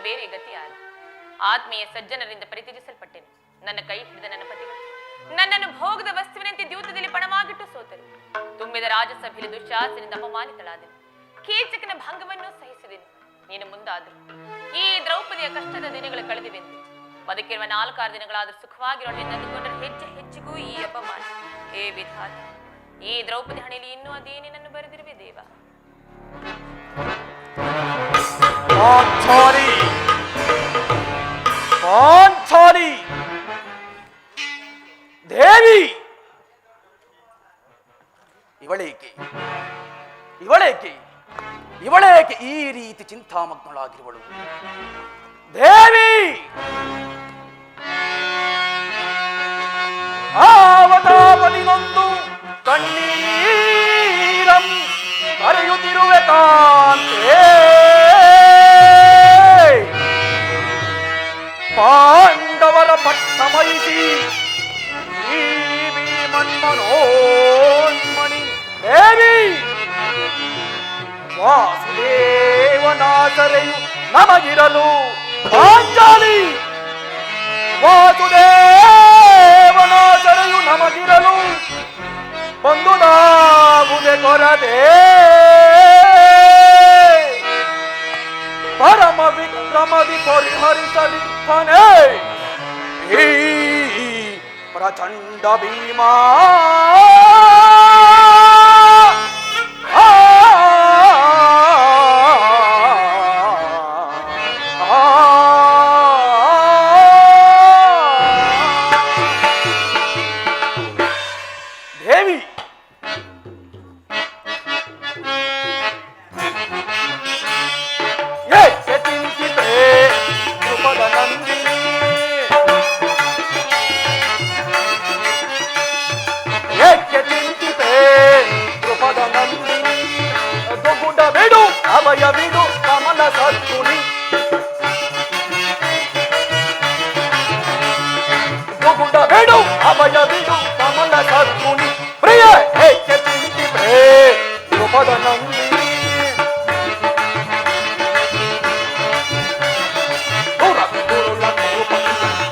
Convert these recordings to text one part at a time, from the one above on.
ಬೇರೆ ಗತಿ ಯಾರು? ಆತ್ಮೀಯ ಸಜ್ಜನರಿಂದ ಪರಿತ್ಯಜಿಸಲ್ಪಟ್ಟೆನು. ನನ್ನ ಕೈ ಹಿಡಿದ ನನ್ನ ಪತಿಗಳು ನನ್ನನ್ನು ಭೋಗದ ವಸ್ತುವಿನಂತೆ ದ್ಯೂತದಲ್ಲಿ ಪಣವಾಗಿಟ್ಟು ಸೋತರು. ತುಂಬಿದ ರಾಜಸಭೆಯಲ್ಲಿ ದುಶ್ಯಾಸನಿಂದ ಅಪಮಾನಿತಳಾದೆನು. ಕೀಚಕನ ಭಂಗವನ್ನು ಸಹಿಸಿದೆನು. ನೀನು ಮುಂದಾದರು ಈ ದ್ರೌಪದಿಯ ಕಷ್ಟದ ದಿನಗಳು ಕಳೆದಿವೆಂದು, ಬದುಕಿರುವ 4-6 ದಿನಗಳಾದರೂ ಸುಖವಾಗಿರೋಣ ಎಂದುಕೊಂಡರೆ ಹೆಜ್ಜೆ ಹೆಜ್ಜೆಗೂ ಈ ಅಪಮಾನ. ಹೇ ವಿಧಾತ, ಈ ದ್ರೌಪದಿ ಹಣೆಯಲ್ಲಿ ಇನ್ನೂ ಅದೇನೇನನ್ನು ಬರೆದಿರುವೆ ದೇವ. ದೇವಿ, ಇವಳೇಕೆ ಈ ರೀತಿ ಚಿಂತಾಮಗ್ನಳಾಗಿರುವಳು? ದೇವಿ, ಆವತಾಪದಿನೊಂದು ಕಣ್ಣೀರಂ ಕರೆಯುತ್ತಿರುವೆ ಕಾಂತೆ. ಪಾಂಡವರ ಪಟ್ಟಮಯಿಸಿ ಈ ಭೀಮನ್ಮನೋನ್ಮಣಿ ದೇವಿ, ವಾಸುದೇವನಾಸರೆಯು ನಮಗಿರಲು ಪಾಂಚಾಲಿ, ವಾಸುದೇವನಾಸರೆಯು ನಮಗಿರಲು ಬಂದುದಾಗುದೆ ಕೊರದೆ. ಪರಮ ವಿಕ್ರಮದಿ ಪರಿಹರಿಸಲಿಪ್ಪನೆ ಈ ಪ್ರಚಂಡ ಭೀಮಾ. ಅಭಯವಿಡು ಕಮಲ ಸದ್ಗುಣಿ, ಗುಗುಡ ಬಿಡು ಅಭಯವಿಡು ಕಮಲ ಸದ್ಗುಣಿ. ಪ್ರಿಯ ಏಕೆ ಚಿಂತಿಪೆ ಧ್ರುಪದ ನಂದಿನಿ,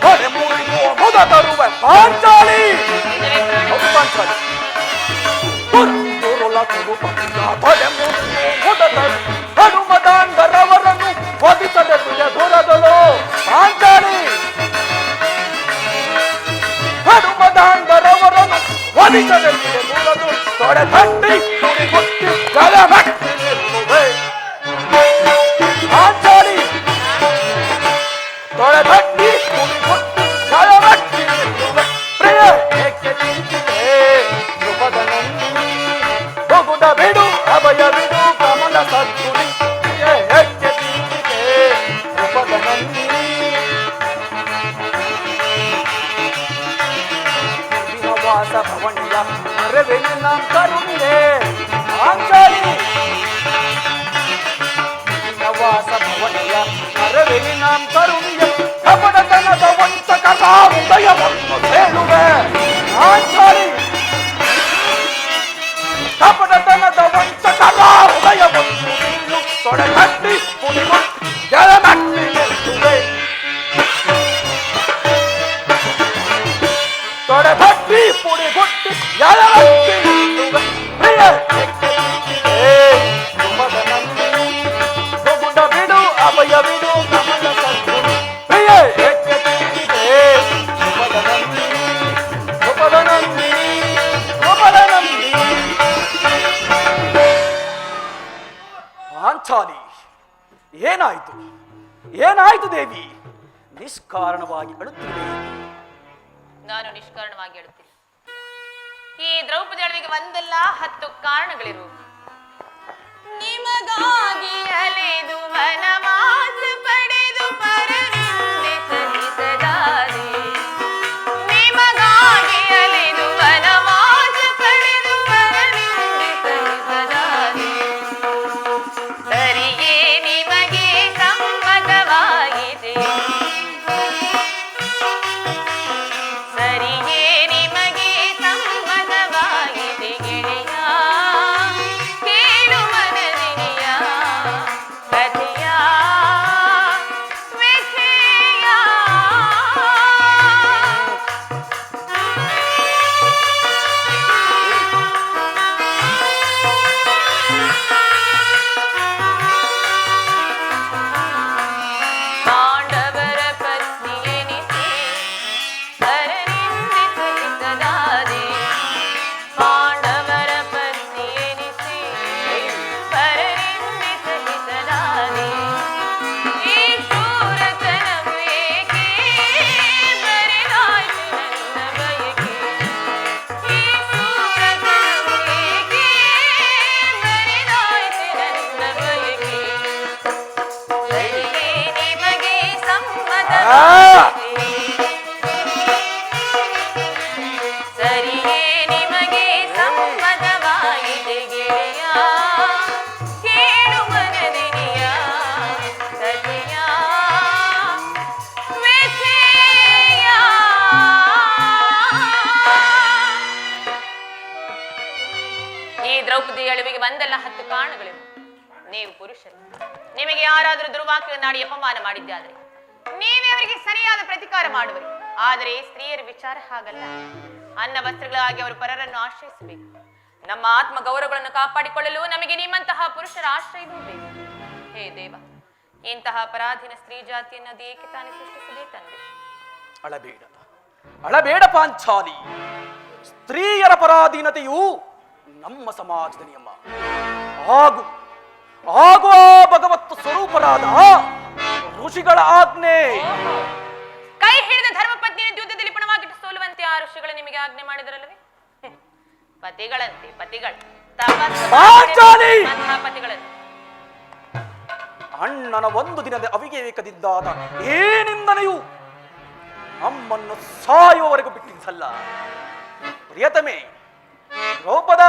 ಹೊರೆ ಮುರಿಯುವ ಮುದ ತರುವೆ ಪಾಂಚಾಲಿ. ಪಾಂಚಾಲಿ ಹನುಮದಾಂಡರವರನ್ನು ವಧಿಸದೆ ದೂರದಳು. ಪಾಂಚಾಲಿ ಹನುಮದಾಂಡರವರನ್ನು ವಧಿಸದೆ ದೂರದು. ತೊಡೆ ತಟ್ಟಿ ತುಡಿಗುಟ್ಟಿ ಜಲಮಟ್ಟಿ ನಿಲ್ಲುವೆ. ಪಾಂಚಾಲಿ ತೊಡೆ ತಟ್ಟಿ ತುಡಿಗುಟ್ಟಿ ಜಲಮಟ್ಟಿ ನಿಲ್ಲುವೆ. ಪ್ರಿಯ ಏಕೆ ಚಿಂತಿತೆ ಧ್ರುಪದ ನಂದಿನಿ, ಗುಗುಡ ಬಿಡು ಅಭಯವಿಡು ಕಮಲ ಸದ್ಗುಣಿ. ಹೆಚ್ಚೆ ಚಿಂತಿತೆ ಧ್ರುಪದ ನಂದಿನಿ, ವಾಸ ಭವಣಿಯ ಮರವೆನು ನಾಂ ಕರುಣಿಯೇ. ಪಾಂಚಾಲಿ ವಾಸ ಭವಣಿಯ ಮರವೆನು ನಾಂ ಕರುಣಿಯೇ. ಕಪಟತನದ ವಂಚಕರ ಹೃದಯವನ್ನು ಹೇಳುವೆ. ಪಾಂಚಾಲಿ ಕಪಟತನದ ವಂಚಕರ ಹೃದಯವನ್ನು ನೀನು ತೊಡೆಗಟ್ಟಿ ಪುಡಿಗುಟ್ಟಿ ಜಲಮಟ್ಟಿ ನಿಲ್ಲುವೆ. ತೊಡೆಗಟ್ಟಿ ಪುಡಿಗುಟ್ಟಿ ಜಲಮಟ್ಟಿ ನಿಲ್ಲುವೆ. ಪ್ರಿಯ ಧ್ರುಪದ ನಂದಿನಿ, ಗುಗುಡ ಬಿಡು ಅಭಯವಿಡು ಕಮಲ ಸದ್ಗುಣಿ. ಪ್ರಿಯ ಏಕೆ ಚಿಂತಿತೆ ಧ್ರುಪದ ನಂದಿನಿ, ಧ್ರುಪದ ನಂದಿನಿ, ಧ್ರುಪದ ನಂದಿನಿ. ಪಾಂಚಾಲಿ, ಏನಾಯಿತು ಏನಾಯಿತು ದೇವಿ? ನಿಷ್ಕಾರಣವಾಗಿ ಅಳುತ್ತಿದೆ. ನಾನು ನಿಷ್ಕಾರಣವಾಗಿ ಅಳುತ್ತಿಲ್ಲ. ಈ ದ್ರೌಪದಿ ಅಳವಿಗೆ ಒಂದಲ್ಲ 10 ಕಾರಣಗಳಿರು. ನಿಮಗಾಗಿ ಅಲೆದು ವನವಾಸ ಪಡೆದು ಪರನಿಂದೆ ಸಹಿಸದಾರೆ. ನಿಮಗಾಗಿ ಅಲೆದು ವನವಾಸ ಪಡೆದು ಪರನಿಂದೆ ಸಹಿಸದಾರೆ. ಸರಿಯೇ ನಿಮಗೆ ಸಮ್ಮತವಾಗಿದೆ, ಸರಿಯೇ ನಿಮಗೆ ಸಮ್ಮತವಾಗಿದೆ ಗೆಳೆಯ. ಕೇಳು ಮನದಿನಿಯ ಕಥೆಯ ದ್ರೌಪದಿ ಅಳುವಿಗೆ ಒಂದಲ್ಲ 10 ಕಾರಣಗಳಿವೆ. ನೀವು ಪುರುಷರು, ನಿಮಗೆ ಯಾರಾದರೂ ದುರ್ವಾಕ್ಯನಾಡಿ ಅಪಮಾನ ಮಾಡಿದ್ದಾದರೆ ನೀವೇ ಅವರಿಗೆ ಸರಿಯಾದ ಪ್ರತಿಕಾರ ಮಾಡುವರು. ಆದರೆ ಸ್ತ್ರೀಯರ ವಿಚಾರ ಹಾಗಲ್ಲ. ಅನ್ನ ವಸ್ತ್ರಗಳಾಗಿ ಅವರು ಪರರನ್ನು ಆಶ್ರಯಿಸಬೇಕು. ನಮ್ಮ ಆತ್ಮ ಗೌರವಗಳನ್ನು ಕಾಪಾಡಿಕೊಳ್ಳಲು ನಮಗೆ ನಿಮ್ಮಂತಹ ಪುರುಷರ ಆಶ್ರಯವೂ ಬೇಕು. ಹೇ ದೇವ, ಇಂತಹ ಪರಾಧೀನ ಸ್ತ್ರೀ ಜಾತಿಯನ್ನು ಅದೇಕೆ ತಾನೇ ಸೃಷ್ಟಿಸದೇ ತಂದೆ? ಅಳಬೇಡ, ಅಳಬೇಡ ಪಾಂಚಾಲಿ. ಸ್ತ್ರೀಯರ ಪರಾಧೀನತೆಯು ನಮ್ಮ ಸಮಾಜದ ನಿಯಮ. ಹಾಗೂ ಹಾಗೂ ಭಗವತ್ ಸ್ವರೂಪರಾದ ಋಷಿಗಳ ಆಜ್ಞೆ. ಕೈ ಹಿಡಿದ ಧರ್ಮಪತ್ನಿಯನ್ನು ಯುದ್ಧದಲ್ಲಿ ಪಣವಾಗಿಟ್ಟು ಸೋಲುವಂತೆ ಆ ಋಷಿಗಳು ನಿಮಗೆ ಆಜ್ಞೆ ಮಾಡಿದರಲ್ಲವೇ? ಪತಿಗಳಂತೆ ಪತಿಗಳು ಪತಿಗಳನ್ನು ಅಣ್ಣನ ಒಂದು ದಿನದ ಅವಿವೇಕದಿಂದಾದ ಏನಿಂದನೆಯೂ ನಮ್ಮನ್ನು ಸಾಯುವವರೆಗೂ ಬಿಟ್ಟಿಸಲ್ಲ. ಪ್ರಿಯತಮೆ ದ್ರೌಪದ,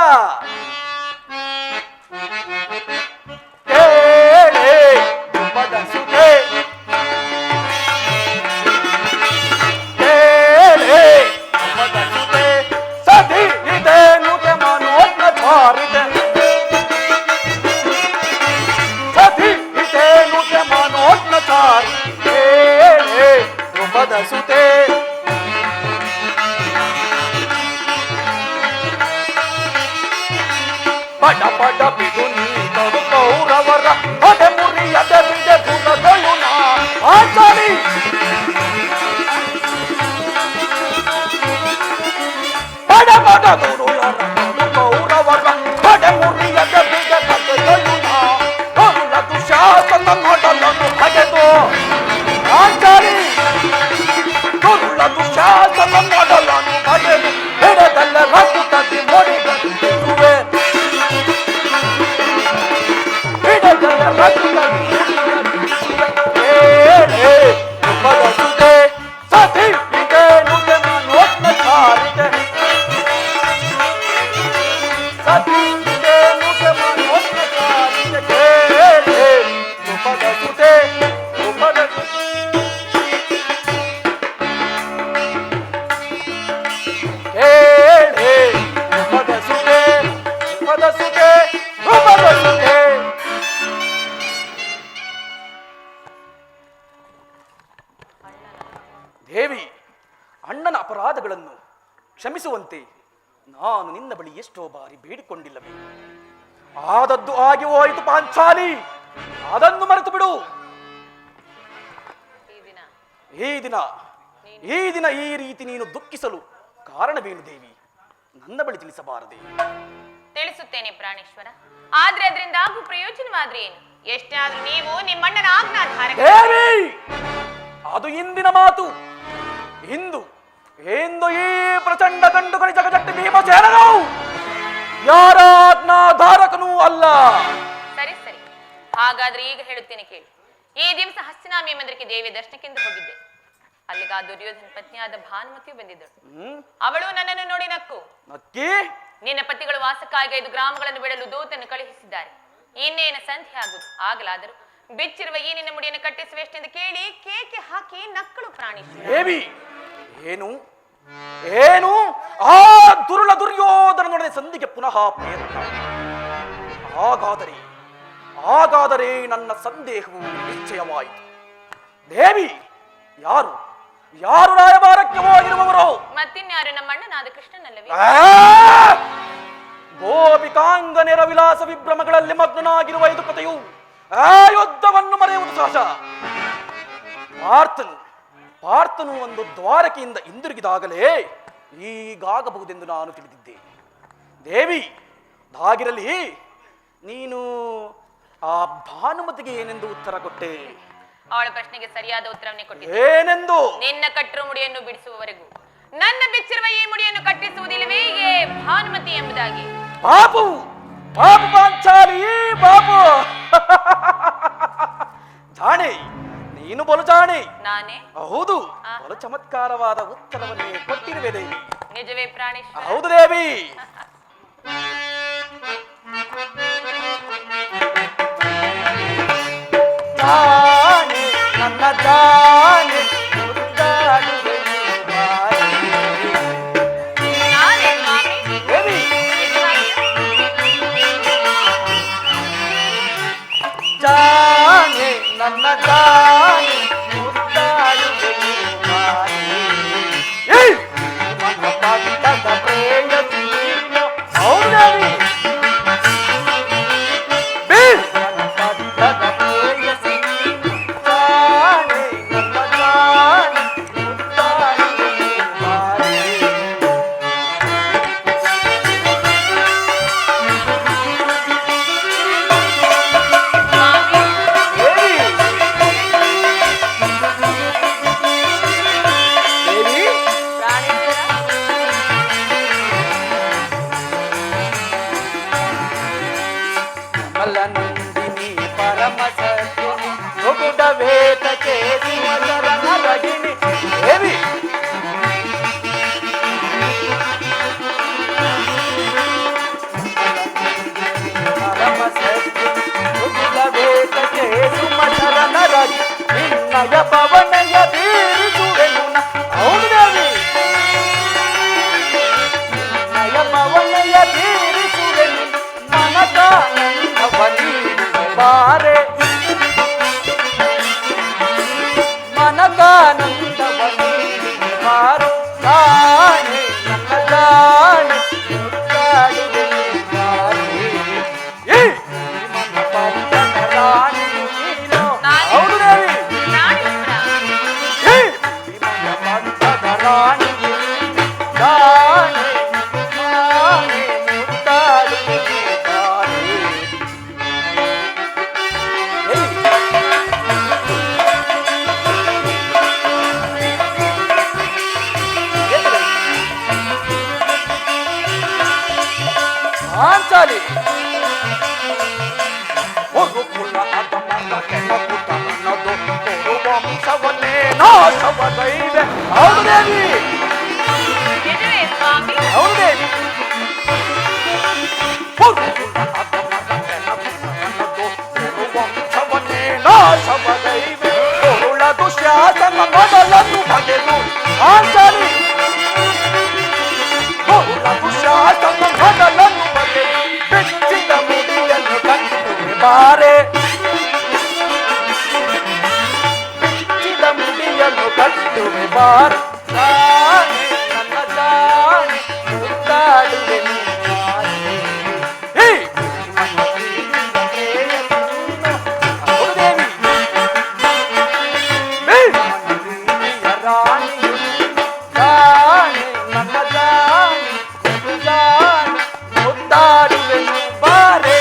ಪಡ ಪಡ ಬಿಡು ನೀರು ಕೌರವರ ಹೊಡೆ ಮುರಿಯದ ಬಿಡ ಗುಣಗಳುನ ಆಚಾರಿ. ಪಡ ಪಡ ಕೌರವರ ಹೊಡೆ ಮುರಿಯದ ಬಿಡ ಗುಣಗಳುನ ಹೊರಲ ದುಶಾಸನ ಮೊದಲನ್ನು ಹಗೆದು ಆಚಾರಿ. ಹೊರಲ ದುಶಾಸನ ಮೊದಲನ್ನು ಹಗೆದು ಹಿಡದಲ್ಲ ರಕ್ತದಿ ಮೊಡಿಗಂತಿರುವೆ. ದೇವಿ, ಅಣ್ಣನ ಅಪರಾಧಗಳನ್ನು ಕ್ಷಮಿಸುವಂತೆ ನಾನು ನಿನ್ನ ಬಳಿ ಎಷ್ಟೋ ಬಾರಿ ಬೇಡಿಕೊಂಡಿಲ್ಲವೇ? ಆದದ್ದು ಆಗಿ ಹೋಯಿತು ಪಾಂಚಾಲಿ, ಅದನ್ನು ಮರೆತು ಬಿಡು. ಈ ದಿನ ಈ ರೀತಿ ನೀನು ದುಃಖಿಸಲು ಕಾರಣವೇನು ದೇವಿ? ನನ್ನ ಬಳಿ ತಿಳಿಸಬಾರದೆ? ತಿಳಿಸುತ್ತೇನೆ ಪ್ರಾಣೇಶ್ವರ, ಆದ್ರೆ ಅದರಿಂದ ಆಗು ಪ್ರಯೋಜನವಾದ್ರೆ ಏನು? ಎಷ್ಟೇ ಆದ್ರೂ ನೀವು ನಿಮ್ಮಣ್ಣನ ಆಜ್ಞಾಧಾರ. ದೇವಿ, ಅದು ಇಂದಿನ ಮಾತು. ಇಂದು ಈ ಪ್ರಚಂಡ ಗಂಡುಗಳಿ ಜಗಜಟ್ಟಿ ಭೀಮಸೇನನು ಯಾರ ಆಜ್ಞಾಧಾರಕನೂ ಅಲ್ಲ. ಸರಿ ಸರಿ, ಹಾಗಾದ್ರೆ ಈಗ ಹೇಳುತ್ತೇನೆ ಕೇಳಿ. ಈ ದಿವಸ ಹಸ್ತಿನಾಮಿ ಮಂದಿರಕ್ಕೆ ದೇವಿ ದರ್ಶನಕ್ಕೆಂದು ಹೋಗಿದ್ದೆ. ಅಲ್ಲಿಗ ದುರ್ಯೋಧನ ಪತ್ನಿಯಾದ ಭಾನುಮತಿಯು ಬಂದಿದ್ದಳು. ಅವಳು ನನ್ನನ್ನು ನೋಡಿ ನಕ್ಕು, ನಿನ್ನ ಪತಿಗಳು ವಾಸಕ್ಕಾಗಿ 5 ಗ್ರಾಮಗಳನ್ನು ಬಿಡಲು ದೂತನ್ನು ಕಳುಹಿಸಿದ್ದಾರೆ. ಇನ್ನೇನು ಸಂಧ್ಯೆ ಆಗುದು. ಆಗಲಾದರೂ ಬಿಚ್ಚಿರುವ ಈ ನಿನ್ನ ಮುಡಿಯನ್ನು ಕಟ್ಟಿಸುವೆಷ್ಟೆಂದು ಕೇಳಿ ಕೇಕೆ ಹಾಕಿ ನಕ್ಕಳು ಪ್ರಾಣೇಶ್ವರ. ಏನು ಏನು ಆ ದುರುಳ ದುರ್ಯೋಧನನೊಡನೆ ಸಂಧಿಗೆ ಪುನಃ ಪ್ರಯತ್ನ. ಹಾಗಾದರೆ ನನ್ನ ಸಂದೇಹವು ನಿಶ್ಚಯವಾಯಿತು. ದೇವಿ, ಯಾರು ರಾಯಭಾರಕ್ಕೆ ಹೋಗಿರುವವರು? ಮತ್ತಿನ್ಯಾರು, ನಮ್ಮಣ್ಣನಾದ ಕೃಷ್ಣನಲ್ಲವೇ? ಗೋಪಿಕಾಂಗನೆರ ವಿಲಾಸ ವಿಭ್ರಮಗಳಲ್ಲಿ ಮಗ್ನನಾಗಿರುವ ಯದುಪತಿಯು ಆ ಯುದ್ಧವನ್ನು ಮರೆಯುವುದು ಸಹಜ. ಪಾರ್ಥನು ಒಂದು ದ್ವಾರಕೆಯಿಂದ ಹಿಂದಿರುಗಿದಾಗಲೇ ಈಗಾಗಬಹುದೆಂದು ನಾನು ತಿಳಿದಿದ್ದೆ. ದೇವಿ, ಹಾಗಿರಲಿ ನೀನು ಆ ಭಾನುಮತಿಗೆ ಏನೆಂದು ಉತ್ತರ ಕೊಟ್ಟೆ? ಅವಳ ಪ್ರಶ್ನೆಗೆ ಸರಿಯಾದ ಉತ್ತರವನ್ನೇ ಕೊಟ್ಟಿದ್ದೆ. ಏನೆಂದು? ನಿನ್ನ ಕಟ್ಟರು ಮುಡಿಯನ್ನು ಬಿಡಿಸುವವರೆಗೂ ನನ್ನ ಬಿಚ್ಚಿರುವ ಈ ಮುಡಿಯನ್ನು ಕಟ್ಟಿಸುವುದಿಲ್ಲವೇ ಭಾನುಮತಿ ಎಂಬುದಾಗಿ. ಪಾಪು ಪಾಂಚಾಲಿ, ಪಾಪು ಜಾಣೆ, ನೀನು ಬಲು ಜಾಣೆ. ನಾನೇ? ಹೌದು, ಬಲು ಚಮತ್ಕಾರವಾದ ಉತ್ತರವನ್ನೇ ಕೊಟ್ಟಿರುವೆ ದೇವಿ. ನಿಜವೇ ಪ್ರಾಣೇಶ್ವರ? ಹೌದು ದೇವಿ. ಜಾಣೆ ನನ್ನ ಜಾಣೆ, ದೇವಿ ಪಾಂಚಾಲಿ ಒಂದು ಕುಲ ಅದಮನ ಕೆಣಕುತ್ತ ನನ್ನದು ತೋರುವ ವಂಶವನ್ನೇ ನಾಶವಗೈದೆ. ಹೌದು ದೇವಿ, ನಿಜವೇ ಸ್ವಾಮಿ? ಹೌದು ದೇವಿ. ಒಂದು ಕುಲ ಅದಮನ ಕೆಣಕುತ್ತ ನನ್ನದು ತೋರುವ ವಂಶವನ್ನೇ ನಾಶವಗೈದೆ. ತೋರುಳ ದುಶ್ಯಾಸನ ಮೊದಲನ್ನು ಬಗೆದು ಪಾಂಚಾಲಿ ತೋರುಳ ದುಶ್ಯಾಸನ ಮೊದಲನ್ನು ಬಗೆದು ಬೆಚ್ಚಿದ ಮುಡಿಯನ್ನು ಕಟ್ಟುವೆ ಬಾರೆ. ಬೆಚ್ಚಿದ ಮುಡಿಯನ್ನು ಕಟ್ಟುವೆ ಬಾರೆ. ಜಾಣೆ ನನ್ನ ಜಾಣೆ ಮುದ್ದಾಡುವೆ ನೀನಾರೆ. ಹೇ ನನ್ನ ಪ್ರೀತಿಯ ಪ್ರೇಯಸಿಯನ್ನು ಹೌದು ದೇವಿ. ಹೇ ನನ್ನ ಪ್ರೀತಿಯ ರಾಣಿಯು ಜಾಣೆ ನನ್ನ ಜಾಣೆ ಜಾಣೆ ಮುದ್ದಾಡುವೆ ನೀ ಬಾರೆ.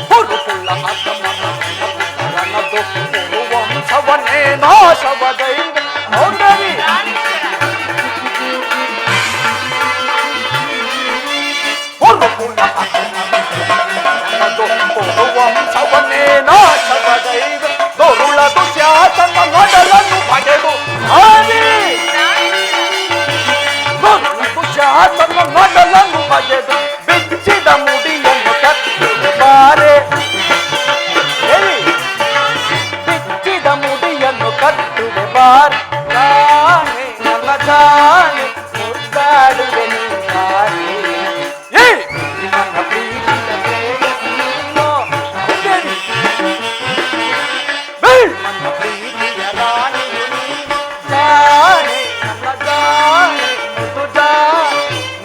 ಹುರುಕುಳ್ಳ ಅದಮನ ಕೆಣಕುತ್ತ ನನ್ನದು ತೋರುವ ವಂಶವನ್ನೇ ನಾಶವಗೈದೆ. ಹೌದು ದೇವಿ. ಹುರುಕುಳ್ಳ ಅದಮನ ಕೆಣಕುತ್ತ ನನ್ನದು ತೋರುವ ವಂಶವನ್ನೇ ನಾಶವಗೈದೆ. ತೋರುಳ ದುಶ್ಯಾಸನ ಮೊದಲನ್ನು ಬಗೆದು ಹಾರಿ ತೋರುಳ ದುಶ್ಯಾಸನ ಮೊದಲನ್ನು ಬಗೆದು ಬಿಚ್ಚಿದ ಮುಡಿಯನ್ನು ಕಟ್ಟುವೆ ಬಾರೆ. ಹೇಳಿ ಬಿಚ್ಚಿದ ಮುಡಿಯನ್ನು ಕಟ್ಟುವೆ ಬಾರೆ. ಜಾಣೆ ನನ್ನ ಜಾಣೆ ಮುದ್ದಾಡುವೆ ನೀನಾರೆ. ಹೇ ನನ್ನ ಪ್ರೀತಿಯ ಪ್ರೇಯಸಿ ನೀನು. ಹೌದು ದೇವಿ. ಹೇ ನನ್ನ ಪ್ರೀತಿಯ ರಾಣಿಯು ನೀನು. ಜಾಣೆ ನನ್ನ ಜಾಣೆ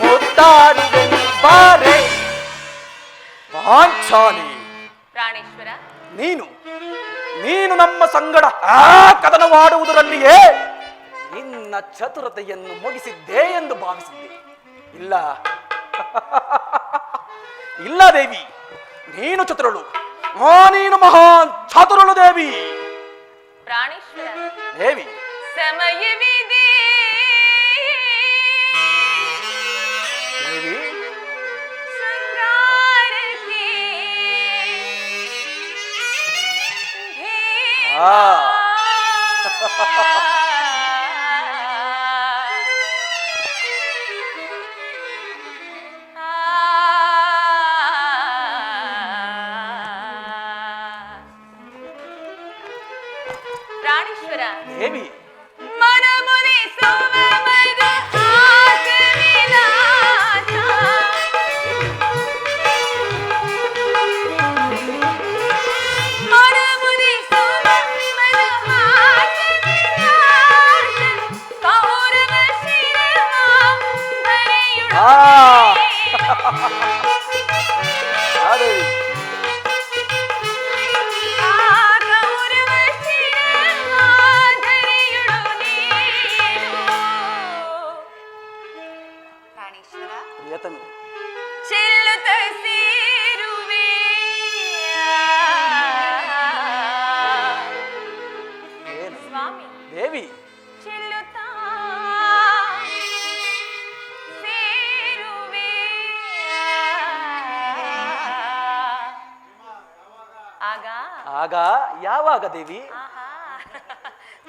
ಮುದ್ದಾಡುವೆ ನೀ ಬಾರೆ. ಪಾಂಚಾಲಿ ಪ್ರಾಣೇಶ್ವರ, ನೀನು ನೀನು ನಮ್ಮ ಸಂಗಡ ಆ ಕದನವಾಡುವುದರಲ್ಲಿಯೇ ನಿನ್ನ ಚತುರತೆಯನ್ನು ಮುಗಿಸಿದ್ದೆ ಎಂದು ಭಾವಿಸಿದ್ದೆ. ಇಲ್ಲ ಇಲ್ಲ ದೇವಿ, ನೀನು ಚತುರಳು. ನೀನು ಮಹಾನ್ ಚತುರಳು ದೇವಿ. ಪ್ರಾಣೇಶ್ವರ, ದೇವಿ ಸಮಯವಿದೆ. ದೇವಿ ಶೃಂಗಾರಕ್ಕೆ ಆ ಪ್ರಾಣೇಶ್ವರ, ದೇವಿ ಮನಮುನಿಸುವ ಮಧು ಹಾಸವಿಲಾಸ. ಮನಮುನಿಸುವ ಮಧು ಹಾಸವಿಲಾಸ. ಕೌರವ ಶಿರವಾಂಬರೆಯುಳು ಆ ಆ ದೇವಿ ಪ್ರಿಯತಮೆ. ಚೆಲ್ಲುತ್ತ ಸೇರುವೆ ಏನು ಸ್ವಾಮಿ, ದೇವಿ ಚೆಲ್ಲುತ್ತ ಸೇರುವೆ. ಆಗ ಆಗ ಯಾವಾಗ ದೇವಿ? ಆಹಾ.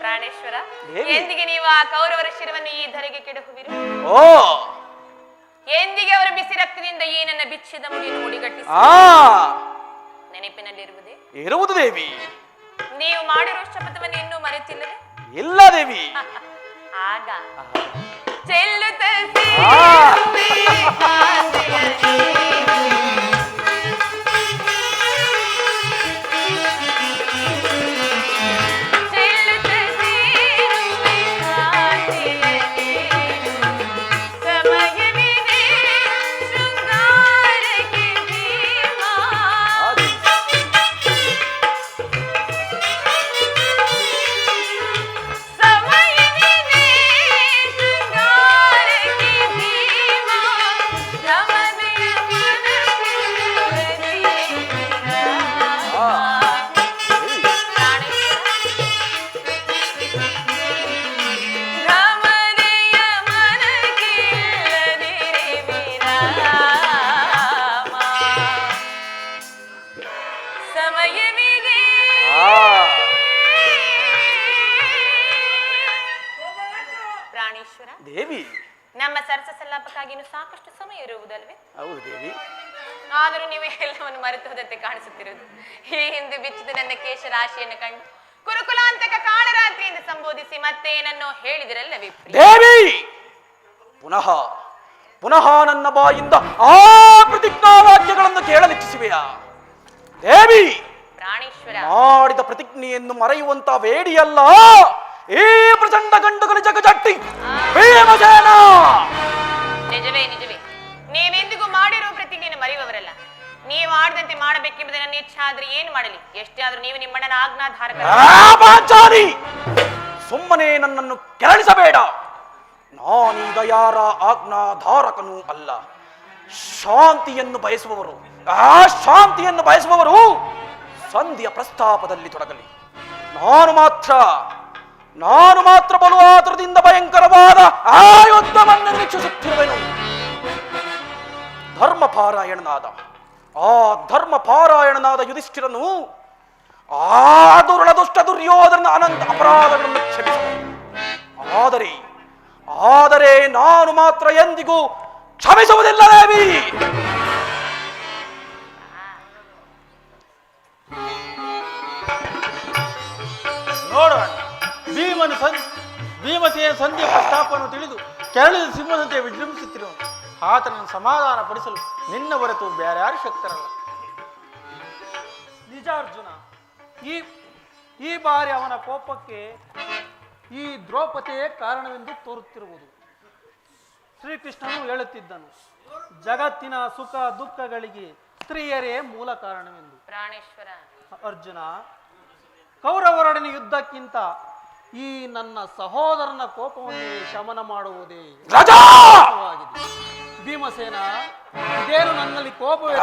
ಪ್ರಾಣೇಶ್ವರ, ದೇವಿ. ಎಂದಿಗೆ ನೀವು ಆ ಕೌರವರ ಶಿರವನ್ನು ಈ ಧರೆಗೆ ಕೆಡಹುವಿರು? ಓ ಎಂದಿಗೆ ಅವರ ಬಿಸಿ ರಕ್ತದಿಂದ ಈ ನನ್ನ ಬಿಚ್ಚಿದ ಮುಡಿಯನ್ನು ಮುಡಿಗಟ್ಟಿಸಿ ಆ ನೆನಪಿನಲ್ಲಿರುವುದೇ? ಇರುವುದು ದೇವಿ. ನೀವು ಮಾಡಿರೋ ಶಪಥವನ್ನು ಇನ್ನೂ ಮರೆತಿಲ್ಲವೇ? ಇಲ್ಲ ದೇವಿ. ಆಗ ಚೆಲ್ಲುತ್ತ ಆ ಸೇರುವೆ ಆಸೆಯ ಚೆಲ್ಲುತ್ತ ಸೇರುವೆ ಆಸೆಯ ಸಮಯವಿದೆ ಶೃಂಗಾರಕ್ಕೆ ಧೀಮಾ. ಆ ದೇವಿ. ಸಮಯವಿದೆ ಶೃಂಗಾರಕ್ಕೆ ಧೀಮಾ. ರಮಣೆಯ ದೇವಿ, ನಮ್ಮ ಸರಸ ಸಲ್ಲಾಪಕ್ಕಾಗಿ ಇನ್ನು ಸಾಕಷ್ಟು ಸಮಯ ಇರುವುದಲ್ವೇ? ಹೌದು ದೇವಿ. ಆದರೂ ನೀವು ಎಲ್ಲವನ್ನು ಮರೆತು ಹೋದಂತೆ ಕಾಣಿಸುತ್ತಿರುವುದು. ಈ ಹಿಂದೆ ಬಿಚ್ಚಿದ ನನ್ನ ಕೇಶ ರಾಶಿಯನ್ನು ಕಂಡು ಕುರುಕುಲಾಂತಕ ಕಾಳರಾತ್ರಿ ಎಂದು ಸಂಬೋಧಿಸಿ ಮತ್ತೇನನ್ನೋ ಹೇಳಿದಿರಲ್ಲವೇ? ದೇವಿ, ಪುನಃ ಪುನಃ ನನ್ನ ಬಾಯಿಂದ ಆ ಪ್ರತಿಜ್ಞಾ ವಾಕ್ಯಗಳನ್ನು ಕೇಳಲಿಚ್ಛಿಸುವೆಯಾ? ದೇವಿ, ಪ್ರಾಣೇಶ್ವರ, ಮಾಡಿದ ಪ್ರತಿಜ್ಞೆಯನ್ನು ಮರೆಯುವಂತ ವೇಡಿಯಲ್ಲ ಈ ಪ್ರಚಂಡ ಗಂಡುಗಲಿ ಜಗಜಟ್ಟಿ ಭೀಮಸೇನ. ನಿಜವೇ ನಿಜವೇ, ನೀವೆಂದಿಗೂ ಮಾಡಿರುವ ಪ್ರತಿಜ್ಞೆಯನ್ನು ಮರೆಯುವವರಲ್ಲ. ನೀವು ಆಡದಂತೆ ಮಾಡಬೇಕೆಂಬುದು ನನ್ನ ಇಚ್ಛೆ. ಆದ್ರೆ ಏನು ಮಾಡಲಿ? ಎಷ್ಟೇ ಆದ್ರೂ ನೀವು ನಿಮ್ಮಣ್ಣನ ಆಜ್ಞಾಧಾರಕ. ಪಾಂಚಾಲಿ, ಸುಮ್ಮನೆ ನನ್ನನ್ನು ಕೆರಳಿಸಬೇಡ. ನಾನೀಗ ಯಾರ ಆಜ್ಞಾಧಾರಕನೂ ಅಲ್ಲ. ಶಾಂತಿಯನ್ನು ಬಯಸುವವರು, ಆ ಶಾಂತಿಯನ್ನು ಬಯಸುವವರು ಸಂಧಿಯ ಪ್ರಸ್ತಾಪದಲ್ಲಿ ತೊಡಗಲಿ. ನಾನು ಮಾತ್ರ ಬಲು ಆತರದಿಂದ ಭಯಂಕರವಾದ ಆ ಯುದ್ಧವನ್ನು ನಿರೀಕ್ಷಿಸುತ್ತಿರುವೆನು. ಧರ್ಮ ಪಾರಾಯಣನಾದ ಯುಧಿಷ್ಠಿರನು ಆ ದುರುಳ ದುಷ್ಟ ದುರ್ಯೋಧನ ಅನಂತ ಅಪರಾಧಗಳನ್ನು ಕ್ಷಮಿಸಬಹುದು. ಆದರೆ ನಾನು ಮಾತ್ರ ಎಂದಿಗೂ ಕ್ಷಮಿಸುವುದಿಲ್ಲ ದೇವಿ. ನೋಡೋಣ, ಭೀಮಸೇನ ಸಂಧಿಯ ಪ್ರಸ್ತಾಪವನ್ನು ತಿಳಿದು ಕೆರಳಿದ ಸಿಂಹದಂತೆ ವಿಜೃಂಭಿಸುತ್ತಿರುವ ಆತನನ್ನು ಸಮಾಧಾನ ಪಡಿಸಲು ನಿನ್ನ ಹೊರತು ಬೇರೆ ಯಾರು ಶಕ್ತರಲ್ಲ. ನಿಜ ಅರ್ಜುನ, ಈ ಬಾರಿ ಅವನ ಕೋಪಕ್ಕೆ ಈ ದ್ರೌಪದಿಯೇ ಕಾರಣವೆಂದು ತೋರುತ್ತಿರುವುದು. ಶ್ರೀಕೃಷ್ಣನು ಹೇಳುತ್ತಿದ್ದನು, ಜಗತ್ತಿನ ಸುಖ ದುಃಖಗಳಿಗೆ ಸ್ತ್ರೀಯರೇ ಮೂಲ ಕಾರಣವೆಂದು. ಪ್ರಾಣೇಶ್ವರ, ಅರ್ಜುನ, ಕೌರವರೊಡನೆ ಯುದ್ಧಕ್ಕಿಂತ ಈ ನನ್ನ ಸಹೋದರನ ಕೋಪವನ್ನೇ ಶಮನ ಮಾಡುವುದೇ ಆಗಿದೆ. ಭೀಮಸೇನ, ಇದೇನು ನನ್ನಲ್ಲಿ ಕೋಪವೇ?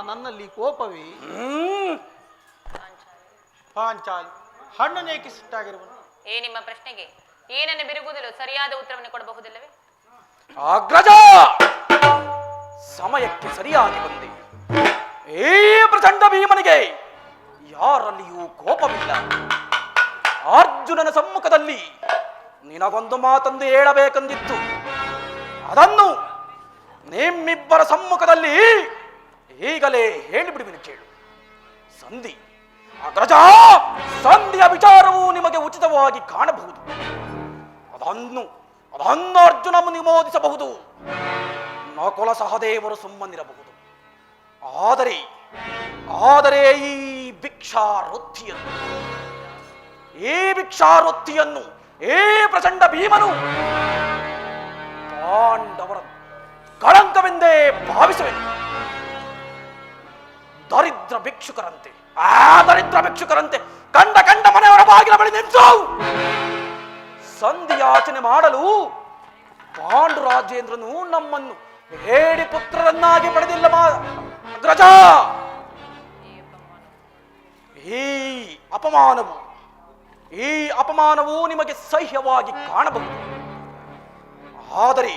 ನನ್ನಲ್ಲಿ ಕೋಪವೇ? ಪಾಂಚಾಲಿ, ಹಣ್ಣನೇಕೆ ಸಿಟ್ಟಾಗಿರುವನು? ಏ ನಿಮ್ಮ ಪ್ರಶ್ನೆಗೆ ಏನನ್ನು ಬಿರುಗುವುದಿಲ್ಲ ಸರಿಯಾದ ಉತ್ತರವನ್ನು ಕೊಡಬಹುದಿಲ್ಲವೇ? ಅಗ್ರಜ, ಸಮಯಕ್ಕೆ ಸರಿಯಾಗಿ ಬಂದೆ. ಈ ಪ್ರಚಂಡ ಭೀಮನಿಗೆ ಯಾರಲ್ಲಿಯೂ ಕೋಪವಿಲ್ಲ. ಅರ್ಜುನನ ಸಮ್ಮುಖದಲ್ಲಿ ನಿನಗೊಂದು ಮಾತೊಂದು ಹೇಳಬೇಕೆಂದಿತ್ತು. ಅದನ್ನು ನಿಮ್ಮಿಬ್ಬರ ಸಮ್ಮುಖದಲ್ಲಿ ಈಗಲೇ ಹೇಳಿಬಿಡುವೆನು ಕೇಳು. ಸಂಧಿ ಅಗ್ರಜ, ಸಂಧಿಯ ವಿಚಾರವು ನಿಮಗೆ ಉಚಿತವಾಗಿ ಕಾಣಬಹುದು. ಅದನ್ನು ಅರ್ಜುನ ನಿಮೋದಿಸಬಹುದು, ನಕುಲ ಸಹದೇವರು ಸುಮ್ಮನಿರಬಹುದು. ಆದರೆ ಈ ಭಿಕ್ಷಾವೃತ್ತಿಯನ್ನು ಈ ಪ್ರಚಂಡ ಭೀಮನು ಪಾಂಡವರ ಕಳಂಕವೆಂದೇ ಭಾವಿಸುವೆನು. ದರಿದ್ರ ಭಿಕ್ಷುಕರಂತೆ ಕಂಡ ಮನೆಯವರ ಬಾಗಿಲ ಬಳಿ ನಿಂತು ಸಂಧಿಯಾಚನೆ ಮಾಡಲು ಪಾಂಡುರಾಜೇಂದ್ರನು ನಮ್ಮನ್ನು ಹೇಡಿ ಪುತ್ರರನ್ನಾಗಿ ಪಡೆದಿಲ್ಲ ಅಗ್ರಜ. ಈ ಅಪಮಾನವು ನಿಮಗೆ ಸಹ್ಯವಾಗಿ ಕಾಣಬಹುದು. ಆದರೆ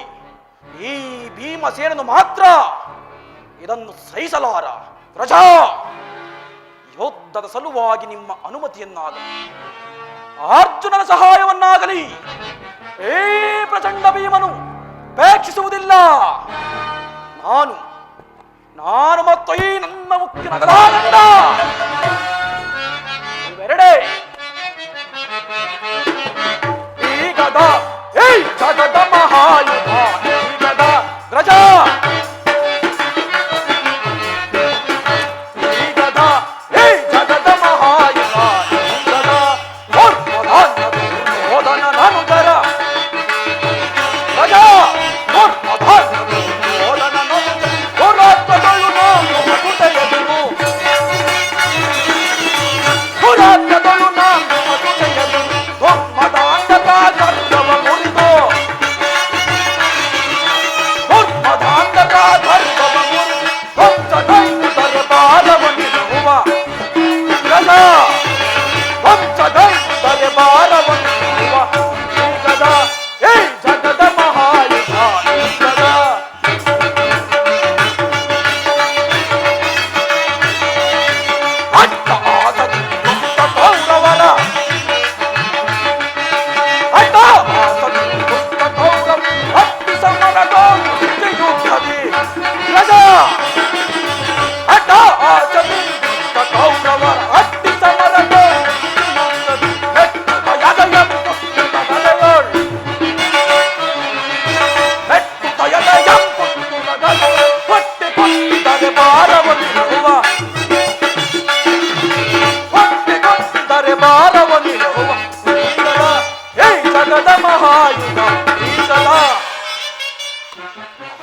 ಈ ಭೀಮಸೇನನು ಮಾತ್ರ ಇದನ್ನು ಸಹಿಸಲಾರ. ಪ್ರಜಾ, ಯುದ್ಧದ ಸಲುವಾಗಿ ನಿಮ್ಮ ಅನುಮತಿಯನ್ನಾಗಲಿ ಅರ್ಜುನನ ಸಹಾಯವನ್ನಾಗಲಿ ಈ ಪ್ರಚಂಡ ಭೀಮನು ಅಪೇಕ್ಷಿಸುವುದಿಲ್ಲ. ನಾನು ಮತ್ತು ಈ ನನ್ನ ಮುಖ್ಯ ನಗರಾನಂದ ಇವೆರಡೇ ಈ ಜಗದ ಮಹಾಯುಧ ಈ ಗದ ಗ್ರಜ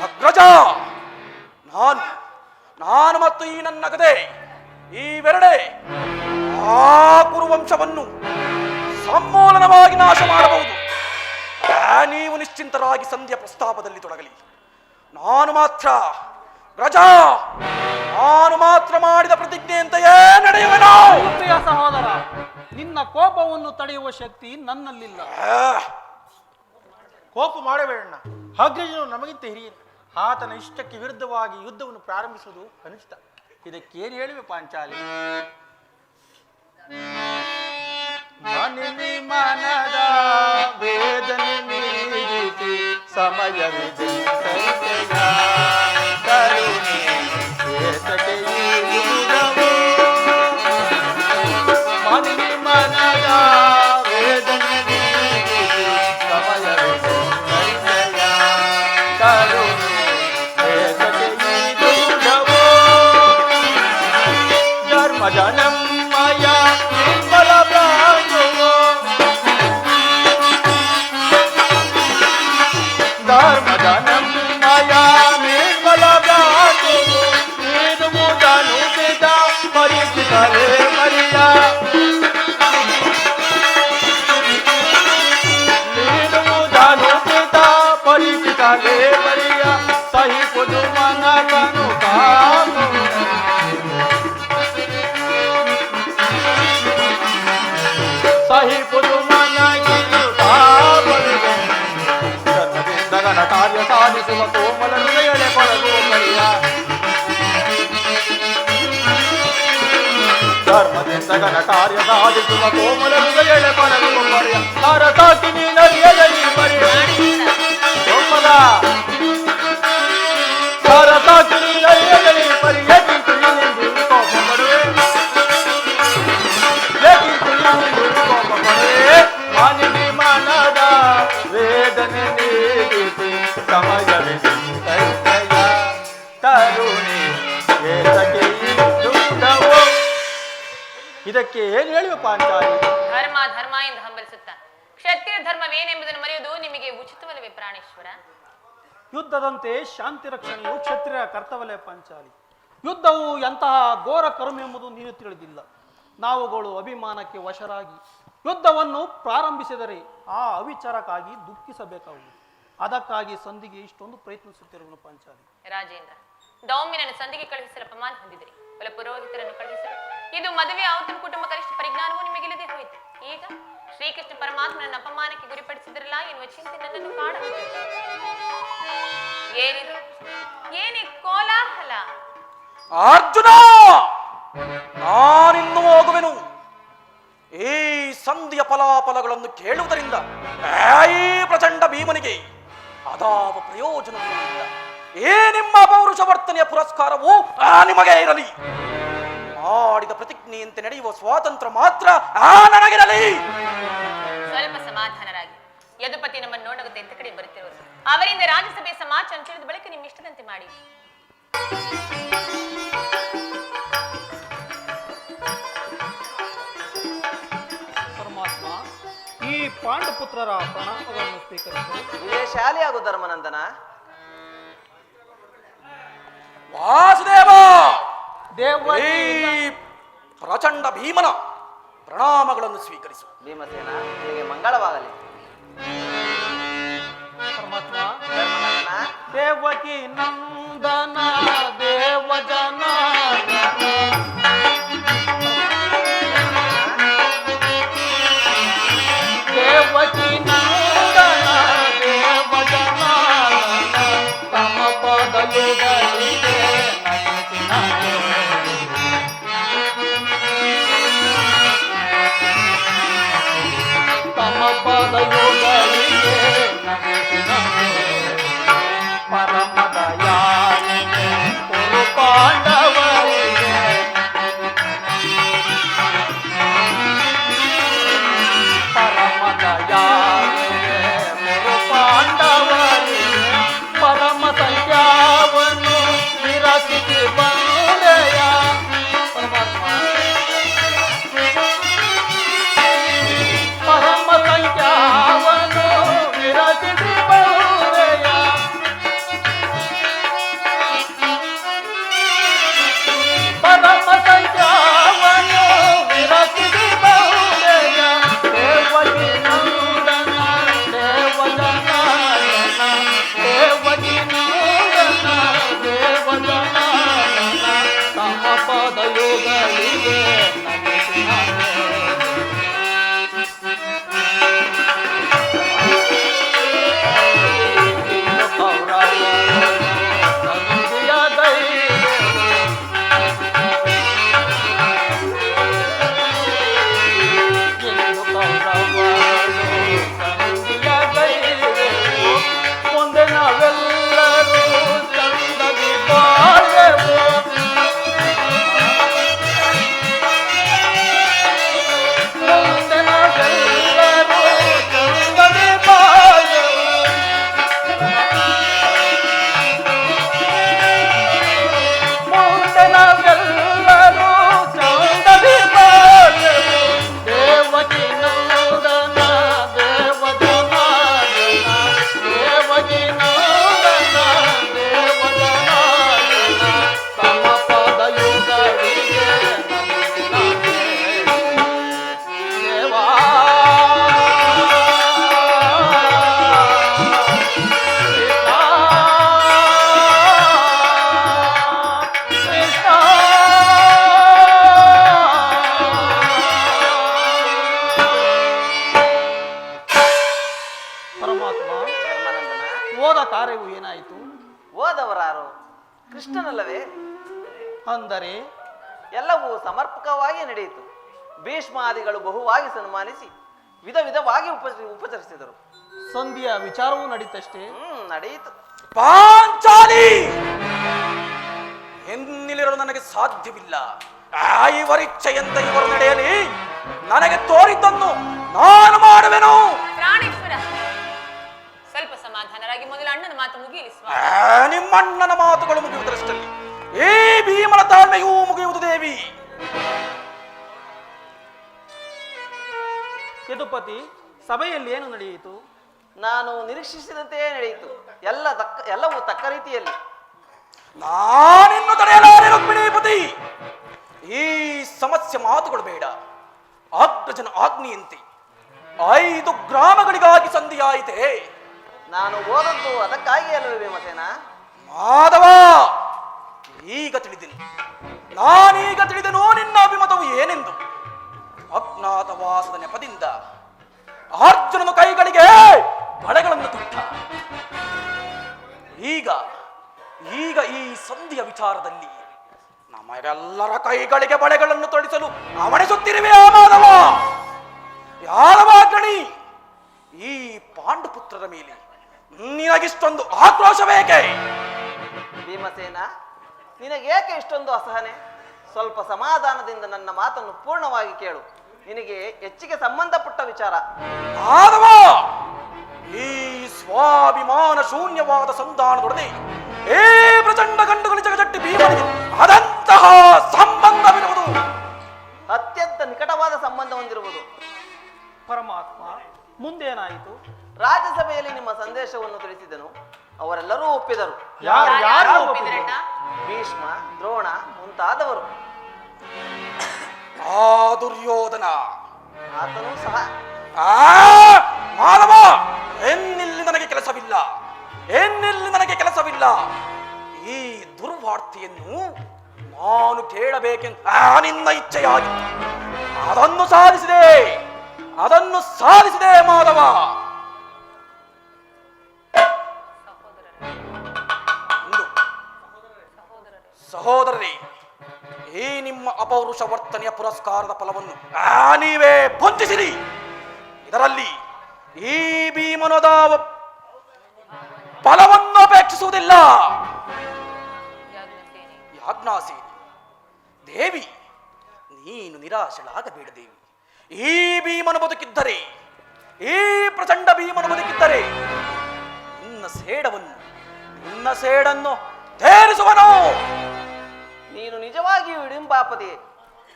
ಅಗ್ರಜ, ನಾನು ಮತ್ತು ಈ ನನ್ನ ಗದೆ ಇವೆರಡೇ ಆ ಕುರುವಂಶವನ್ನು ಸಮೂಲನವಾಗಿ ನಾಶ ಮಾಡಬಹುದು. ನೀವು ನಿಶ್ಚಿಂತರಾಗಿ ಸಂಧ್ಯಾ ಪ್ರಸ್ತಾಪದಲ್ಲಿ ತೊಡಗಲಿ. ನಾನು ಮಾತ್ರ ಮಾಡಿದ ಪ್ರತಿಜ್ಞೆಯಂತೆಯೇ ನಡೆಯುವೆನು. ಸಹೋದರ, ನಿನ್ನ ಕೋಪವನ್ನು ತಡೆಯುವ ಶಕ್ತಿ ನನ್ನಲ್ಲಿಲ್ಲ. ಕೋಪ ಮಾಡಬೇಡಣ್ಣ. ಅಗ್ರಜನು ನಮಗಿಂತ ಹಿರಿಯನು. ಆತನ ಇಷ್ಟಕ್ಕೆ ವಿರುದ್ಧವಾಗಿ ಯುದ್ಧವನ್ನು ಪ್ರಾರಂಭಿಸುವುದು ಅನುಚಿತ. ಇದಕ್ಕೇನು ಹೇಳಿವೆ ಪಾಂಚಾಲಿ? ಮನದ ವೇದನೆ ಮೀರಿಸಿ ಸಮಯವಿದೆ ಮನದ ವೇದನೆ ಧರ್ಮಜನಮಯ ನಿರ್ಮಲ ಪ್ರಾಣುವೋ ಧರ್ಮಜನಮಯ ನಿರ್ಮಲ ಪ್ರಾಣುವೋ ನೀಡುವುದನು ಬಿದ ಪರಿಚಿತರೇ ಮರಿಯ ನೀಡುವುದನು ಬಿದ ಪರಿಚಿತರೇ ಮರಿಯ ಸಹಿಪುದು ಮನಕನು ಕಾನು ಸಹಿಪುದು ಮನಗಿರುತ್ತಾಗನ ಕಾರ್ಯ ಸಾಧಿಸುವ ಕೋಮಲ ಹೃದಯಳೆ ಪರಗುವ ಮರಿಯ ಧರ್ಮದಿಂದಗನ ಕಾರ್ಯ ಸಾಧಿಸುವ ಕೋಮಲ ಹೃದಯಳೆ ಪರಗುವ ಮರಿಯ ಭಾರತಾಕಿನಿ ನದಿಯದಲ್ಲಿ ಮರಿಯ ಕೋಮಲ ಯೋಚನೆ ನೀಡಿಸಿ ಸಮಯವಿದೆಯ ತರುಣಿ ಏತಕ್ಕೆ ಈ ದುಃಖವು? ಇದಕ್ಕೆ ಏನು ಹೇಳುವ ಪಾಂಚಾಲಿ? ಧರ್ಮ ಧರ್ಮ ಎಂದು ಹಂಬಲಿಸುತ್ತ ಕ್ಷತ್ರಿಯ ಧರ್ಮವೇನೆಂಬುದನ್ನು ಮರೆಯುವುದು ನಿಮಗೆ ಉಚಿತವಲ್ಲವೇ ಪ್ರಾಣೇಶ್ವರ? ಯುದ್ಧದಂತೆ ಶಾಂತಿ ರಕ್ಷಣೆಯು ಕ್ಷತ್ರಿಯ ಕರ್ತವ್ಯ ಪಾಂಚಾಲಿ. ಯುದ್ಧವು ಎಂತಹ ಘೋರ ಕರ್ಮ ಎಂಬುದು ನೀನು ತಿಳಿದಿಲ್ಲ. ನಾವುಗಳು ಅಭಿಮಾನಕ್ಕೆ ವಶರಾಗಿ ಯುದ್ಧವನ್ನು ಪ್ರಾರಂಭಿಸಿದರೆ ಆ ಅವಿಚಾರಕ್ಕಾಗಿ ದುಃಖಿಸಬೇಕಾಗುವುದು. ಅದಕ್ಕಾಗಿ ಸಂಧಿಗೆ ಇಷ್ಟೊಂದು ಪ್ರಯತ್ನಿಸುತ್ತಿರುವನು ಪಾಂಚಾಲಿ. ರಾಜೇಂದ್ರ, ದೌಮ್ಯನನ್ನು ಸಂಧಿಗೆ ಕಳುಹಿಸಲು ಅಪಮಾನ ಹೊಂದಿದಿರಿ. ಕುಲ ಪುರೋಹಿತರನ್ನು ಕಳುಹಿಸಲು ಇದು ಮದುವೆ ಔತಣ ಕುಟುಂಬ ಕನಿಷ್ಠ ಪರಿಜ್ಞಾನವೂ ನಿಮಗಿಲ್ಲದೆ ಹೋಯಿತು. ಈಗ ಶ್ರೀಕೃಷ್ಣ ಪರಮಾತ್ಮನನ್ನು ಅಪಮಾನಕ್ಕೆ ಗುರಿಪಡಿಸಿದ್ರಲ್ಲ ಎನ್ನುವ ಚಿಂತೆ ನನ್ನನ್ನು ಕಾಡುತ್ತದೆ. ಏನಿದು? ಏನೇ ಕೋಲಾಹಲ? ಅರ್ಜುನ, ನಾನಿನ್ನು ಹೋಗುವೆನು. ಈ ಸಂಧಿಯ ಫಲಾಫಲಗಳನ್ನು ಕೇಳುವುದರಿಂದ ಈ ಪ್ರಚಂಡ ಭೀಮನಿಗೆ ಅದಾವ ಪ್ರಯೋಜನವೂ ಇಲ್ಲ. ಈ ನಿಮ್ಮ ಪೌರುಷ ವರ್ತನೆಯ ಪುರಸ್ಕಾರವು ನಿಮಗೆ ಇರಲಿ. ಮಾಡಿದ ಪ್ರತಿಜ್ಞೆಯಂತೆ ನಡೆಯುವ ಸ್ವಾತಂತ್ರ್ಯ ಮಾತ್ರ ನನಗಿರಲಿ. ಸ್ವಲ್ಪ ಸಮಾಧಾನರಾಗಿ. ಯದುಪತಿ ನಮ್ಮನ್ನು ನೋಡಗುತ್ತೆ ಎಂತ ಕಡೆ ಬರುತ್ತಿರುವರು. ಅವರಿಂದ ರಾಜ್ಯಸಭೆಯ ಸಮಾಚಾರ ತಿಳಿದ ಬಳಿಕ ನಿಮ್ಮ ಇಷ್ಟದಂತೆ ಮಾಡಿ. ಪರಮಾತ್ಮ, ಈ ಪಾಂಡಪುತ್ರರ ಪ್ರಣಾಮಗಳನ್ನು ಸ್ವೀಕರಿಸಿ. ವಿಜಯಶಾಲಿಯಾಗು ಧರ್ಮನಂದನ. ವಾಸುದೇವ, ದೇವಕಿ ಈ ಪ್ರಚಂಡ ಭೀಮನ ಪ್ರಣಾಮಗಳನ್ನು ಸ್ವೀಕರಿಸು. ಭೀಮಸೇನ, ನಿನಗೆ ಮಂಗಳವಾಗಲಿ. ಪರಮಾತ್ಮ, ಧರ್ಮನಂದನ, ದೇವಕಿ ನಂದನ ದೇವಜನ ದೇವಕಿ ನಂದನ ದೇವಜನ ತಮ ಪದಯುಗಲಿಗೆ ತಮ ಪದಯುಗಲಿಗೆ ಪರಮದಯಾಳಿಗೆ ಕುರು ಪಾಂಡವರಿಗೆ ಪರಮದಯಾಳಿಗೆ ಕುರು ಪಾಂಡವರಿಗೆ ಪರಮ ಸಂಖ್ಯಾವನ್ನು ವಿರಚಿಸಿ ಬಂದೆಯ. ಪರಮಾತ್ಮ, ಪರಮ ಸಂಖ್ಯಾವನ್ನು ವಿರಚಿಸಿ ಬಂದೆಯ. ಪರಮ ಸಂಖ್ಯಾವನ್ನು ವಿರಚಿಸಿ ಬಂದೆಯ. ದೇವಕಿ ನಂದನ ದೇವಜನ ದೇವಕಿ ನಂದನ ದೇವಜನ ತಮ್ಮ ಪದಯುಗಲಿಗೆ ಮುಂದೆ ನಾವೆಲ್ಲರೂ ಚಂದದಿ ಬಾಳೆವು. ಮುಂದೆ ನಾವೆಲ್ಲರೂ ಚಂದದಿ ಬಾಳೆವು. ಮುಂದೆ ನಾವೆಲ್ಲರೂ ಚಂದದಿ ಬಾಳೆವು. ದೇವಕಿ ನಂದನ ದೇವಜನ ದೇವಕಿ ನಂದನ ದೇವಜನ ತಮ್ಮ ಪದಯುಗಲಿಗೆ ದೇವಾ. ಪರಮಾತ್ಮ, ಧರ್ಮನಂದನ, ಹೋದ ಕಾರ್ಯವು ಏನಾಯಿತು? ಓದವರಾರು? ಕೃಷ್ಣನಲ್ಲವೇ? ಅಂದರೆ ಎಲ್ಲವೂ ಸಮರ್ಪಕವಾಗಿ ನಡೆಯಿತು. ಭೀಷ್ಮಾದಿಗಳು ಬಹುವಾಗಿ ಸನ್ಮಾನಿಸಿ ವಿಧ ವಿಧವಾಗಿ ಉಪಚರಿಸಿದರು. ಸಂಧಿಯ ವಿಚಾರವೂ ನಡೀತಷ್ಟೇ. ನಡೆಯಿತು. ಪಾಂಚಾಲಿ, ಎನ್ನಿಲಿರಲು ನನಗೆ ಸಾಧ್ಯವಿಲ್ಲ. ಇವರಿಚ್ಛೆಯಂತೆ ಇವರು ನಡೆಯಲಿ. ನನಗೆ ತೋರಿದ್ದನ್ನು ನಾನು ಮಾಡುವೆನು. ಪ್ರಾಣೇಶ್ವರ, ಹಾಜರಾಗಿ ಮೊದಲು ಅಣ್ಣನ ಮಾತು ಮುಗಿಯಲಿ ಸ್ವಾಮಿ. ನಿಮ್ಮಣ್ಣನ ಮಾತುಗಳು ಮುಗಿಯುವುದರಷ್ಟಲ್ಲಿ ಈ ಭೀಮನ ತಾಳ್ಮೆಯೂ ಮುಗಿಯುವುದು ದೇವಿ. ಯದುಪತಿ, ಸಭೆಯಲ್ಲಿ ಏನು ನಡೆಯಿತು? ನಾನು ನಿರೀಕ್ಷಿಸಿದಂತೆಯೇ ನಡೆಯಿತು. ಎಲ್ಲವೂ ತಕ್ಕ ರೀತಿಯಲ್ಲಿ. ನಾನಿನ್ನು ತಡೆಯಲಾರೆ ರುಕ್ಮಿಣೀಪತಿ. ಈ ಸಮಸ್ಯೆ ಮಾತುಗಳು ಬೇಡ. ಅಗ್ರಜನ ಆಜ್ಞೆಯಂತೆ 5 ಗ್ರಾಮಗಳಿಗಾಗಿ ಸಂಧಿಯಾಯಿತೆ. ನಾನು ಓದದ್ದು ಅದಕ್ಕಾಗಿ ಅಲ್ಲವೇ ಭೀಮಸೇನ? ಮಾಧವ, ಈಗ ತಿಳಿದೆನು. ನಾನೀಗ ತಿಳಿದೆನು ನಿನ್ನ ಅಭಿಮತವು ಏನೆಂದು. ಅಜ್ಞಾತವಾಸದ ನೆಪದಿಂದ ಅರ್ಜುನನ ಕೈಗಳಿಗೆ ಬಳೆಗಳನ್ನು ತೊಟ್ಟ. ಈಗ ಈ ಸಂಧಿಯ ವಿಚಾರದಲ್ಲಿ ನಮಗೆಲ್ಲರ ಕೈಗಳಿಗೆ ಬಳೆಗಳನ್ನು ತೊಡಿಸಲು ಅವಣಿಸುತ್ತಿರುವೆ ಆ ಮಾಧವ. ಯಾದವಾಗ್ರಣಿ, ಈ ಪಾಂಡುಪುತ್ರರ ಮೇಲೆ ನಿನಗಿಷ್ಟೊಂದು ಆಕ್ರೋಶ ಬೇಕೆ? ಭೀಮಸೇನ, ನಿನಗೇಕೆ ಇಷ್ಟೊಂದು ಅಸಹನೆ? ಸ್ವಲ್ಪ ಸಮಾಧಾನದಿಂದ ನನ್ನ ಮಾತನ್ನು ಪೂರ್ಣವಾಗಿ ಕೇಳು. ನಿನಗೆ ಹೆಚ್ಚಿಗೆ ಸಂಬಂಧಪಟ್ಟ ವಿಚಾರ. ಮಾಧವ, ಈ ಸ್ವಾಭಿಮಾನ ಶೂನ್ಯವಾದ ಸಂಧಾನದೊಡನೆ ಏ ಪ್ರಚಂಡ ಗಂಡುಗಳ ಜಗಜಟ್ಟಿ ಭೀಮನಿಗೆ ಅದಂತಹ ಸಂಬಂಧವಿರುವುದು. ಅತ್ಯಂತ ನಿಕಟವಾದ ಸಂಬಂಧ ಹೊಂದಿರುವುದು. ಪರಮಾತ್ಮ, ಮುಂದೇನಾಯಿತು? ರಾಜ್ಯಸಭೆಯಲ್ಲಿ ನಿಮ್ಮ ಸಂದೇಶವನ್ನು ತಿಳಿಸಿದನು. ಅವರೆಲ್ಲರೂ ಒಪ್ಪಿದರು. ಯಾರು ಒಪ್ಪಿದ್ರಣ್ಣ? ಭೀಷ್ಮ, ದ್ರೋಣ ಮುಂತಾದವರು. ಆ ದುರ್ಯೋಧನ, ಆತನೂ ಸಹ. ಮಾಧವ, ಎನ್ನಿಲ್ಲಿ ನನಗೆ ಕೆಲಸವಿಲ್ಲ. ಈ ದುರ್ವಾರ್ತೆಯನ್ನು ನಾನು ಕೇಳಬೇಕೆಂದು ನಿನ್ನ ಇಚ್ಛೆಯಾಗಿತ್ತು. ಅದನ್ನು ಸಾಧಿಸಿದೆ ಮಾಧವ. ಸಹೋದರರೇ, ಈ ನಿಮ್ಮ ಅಪೌರುಷ ವರ್ತನೆಯ ಪುರಸ್ಕಾರದ ಫಲವನ್ನು ನೀವೇ ಪುಂಜಿಸಿರಿ. ಇದರಲ್ಲಿ ಈ ಭೀಮನದ ಫಲವನ್ನು ಅಪೇಕ್ಷಿಸುವುದಿಲ್ಲ. ಯಾಜ್ಞಾಸೇನಿ ದೇವಿ, ನೀನು ನಿರಾಶಳಾಗಬೇಡ ದೇವಿ. ಈ ಭೀಮನ ಬದುಕಿದ್ದರೆ, ಈ ಪ್ರಚಂಡ ಭೀಮನ ಬದುಕಿದ್ದರೆ ನಿನ್ನ ಸೇಡನ್ನು ತೀರಿಸುವನು. ನೀನು ನಿಜವಾಗಿಯೂ ಇಡಿಂಬಾಪತಿ.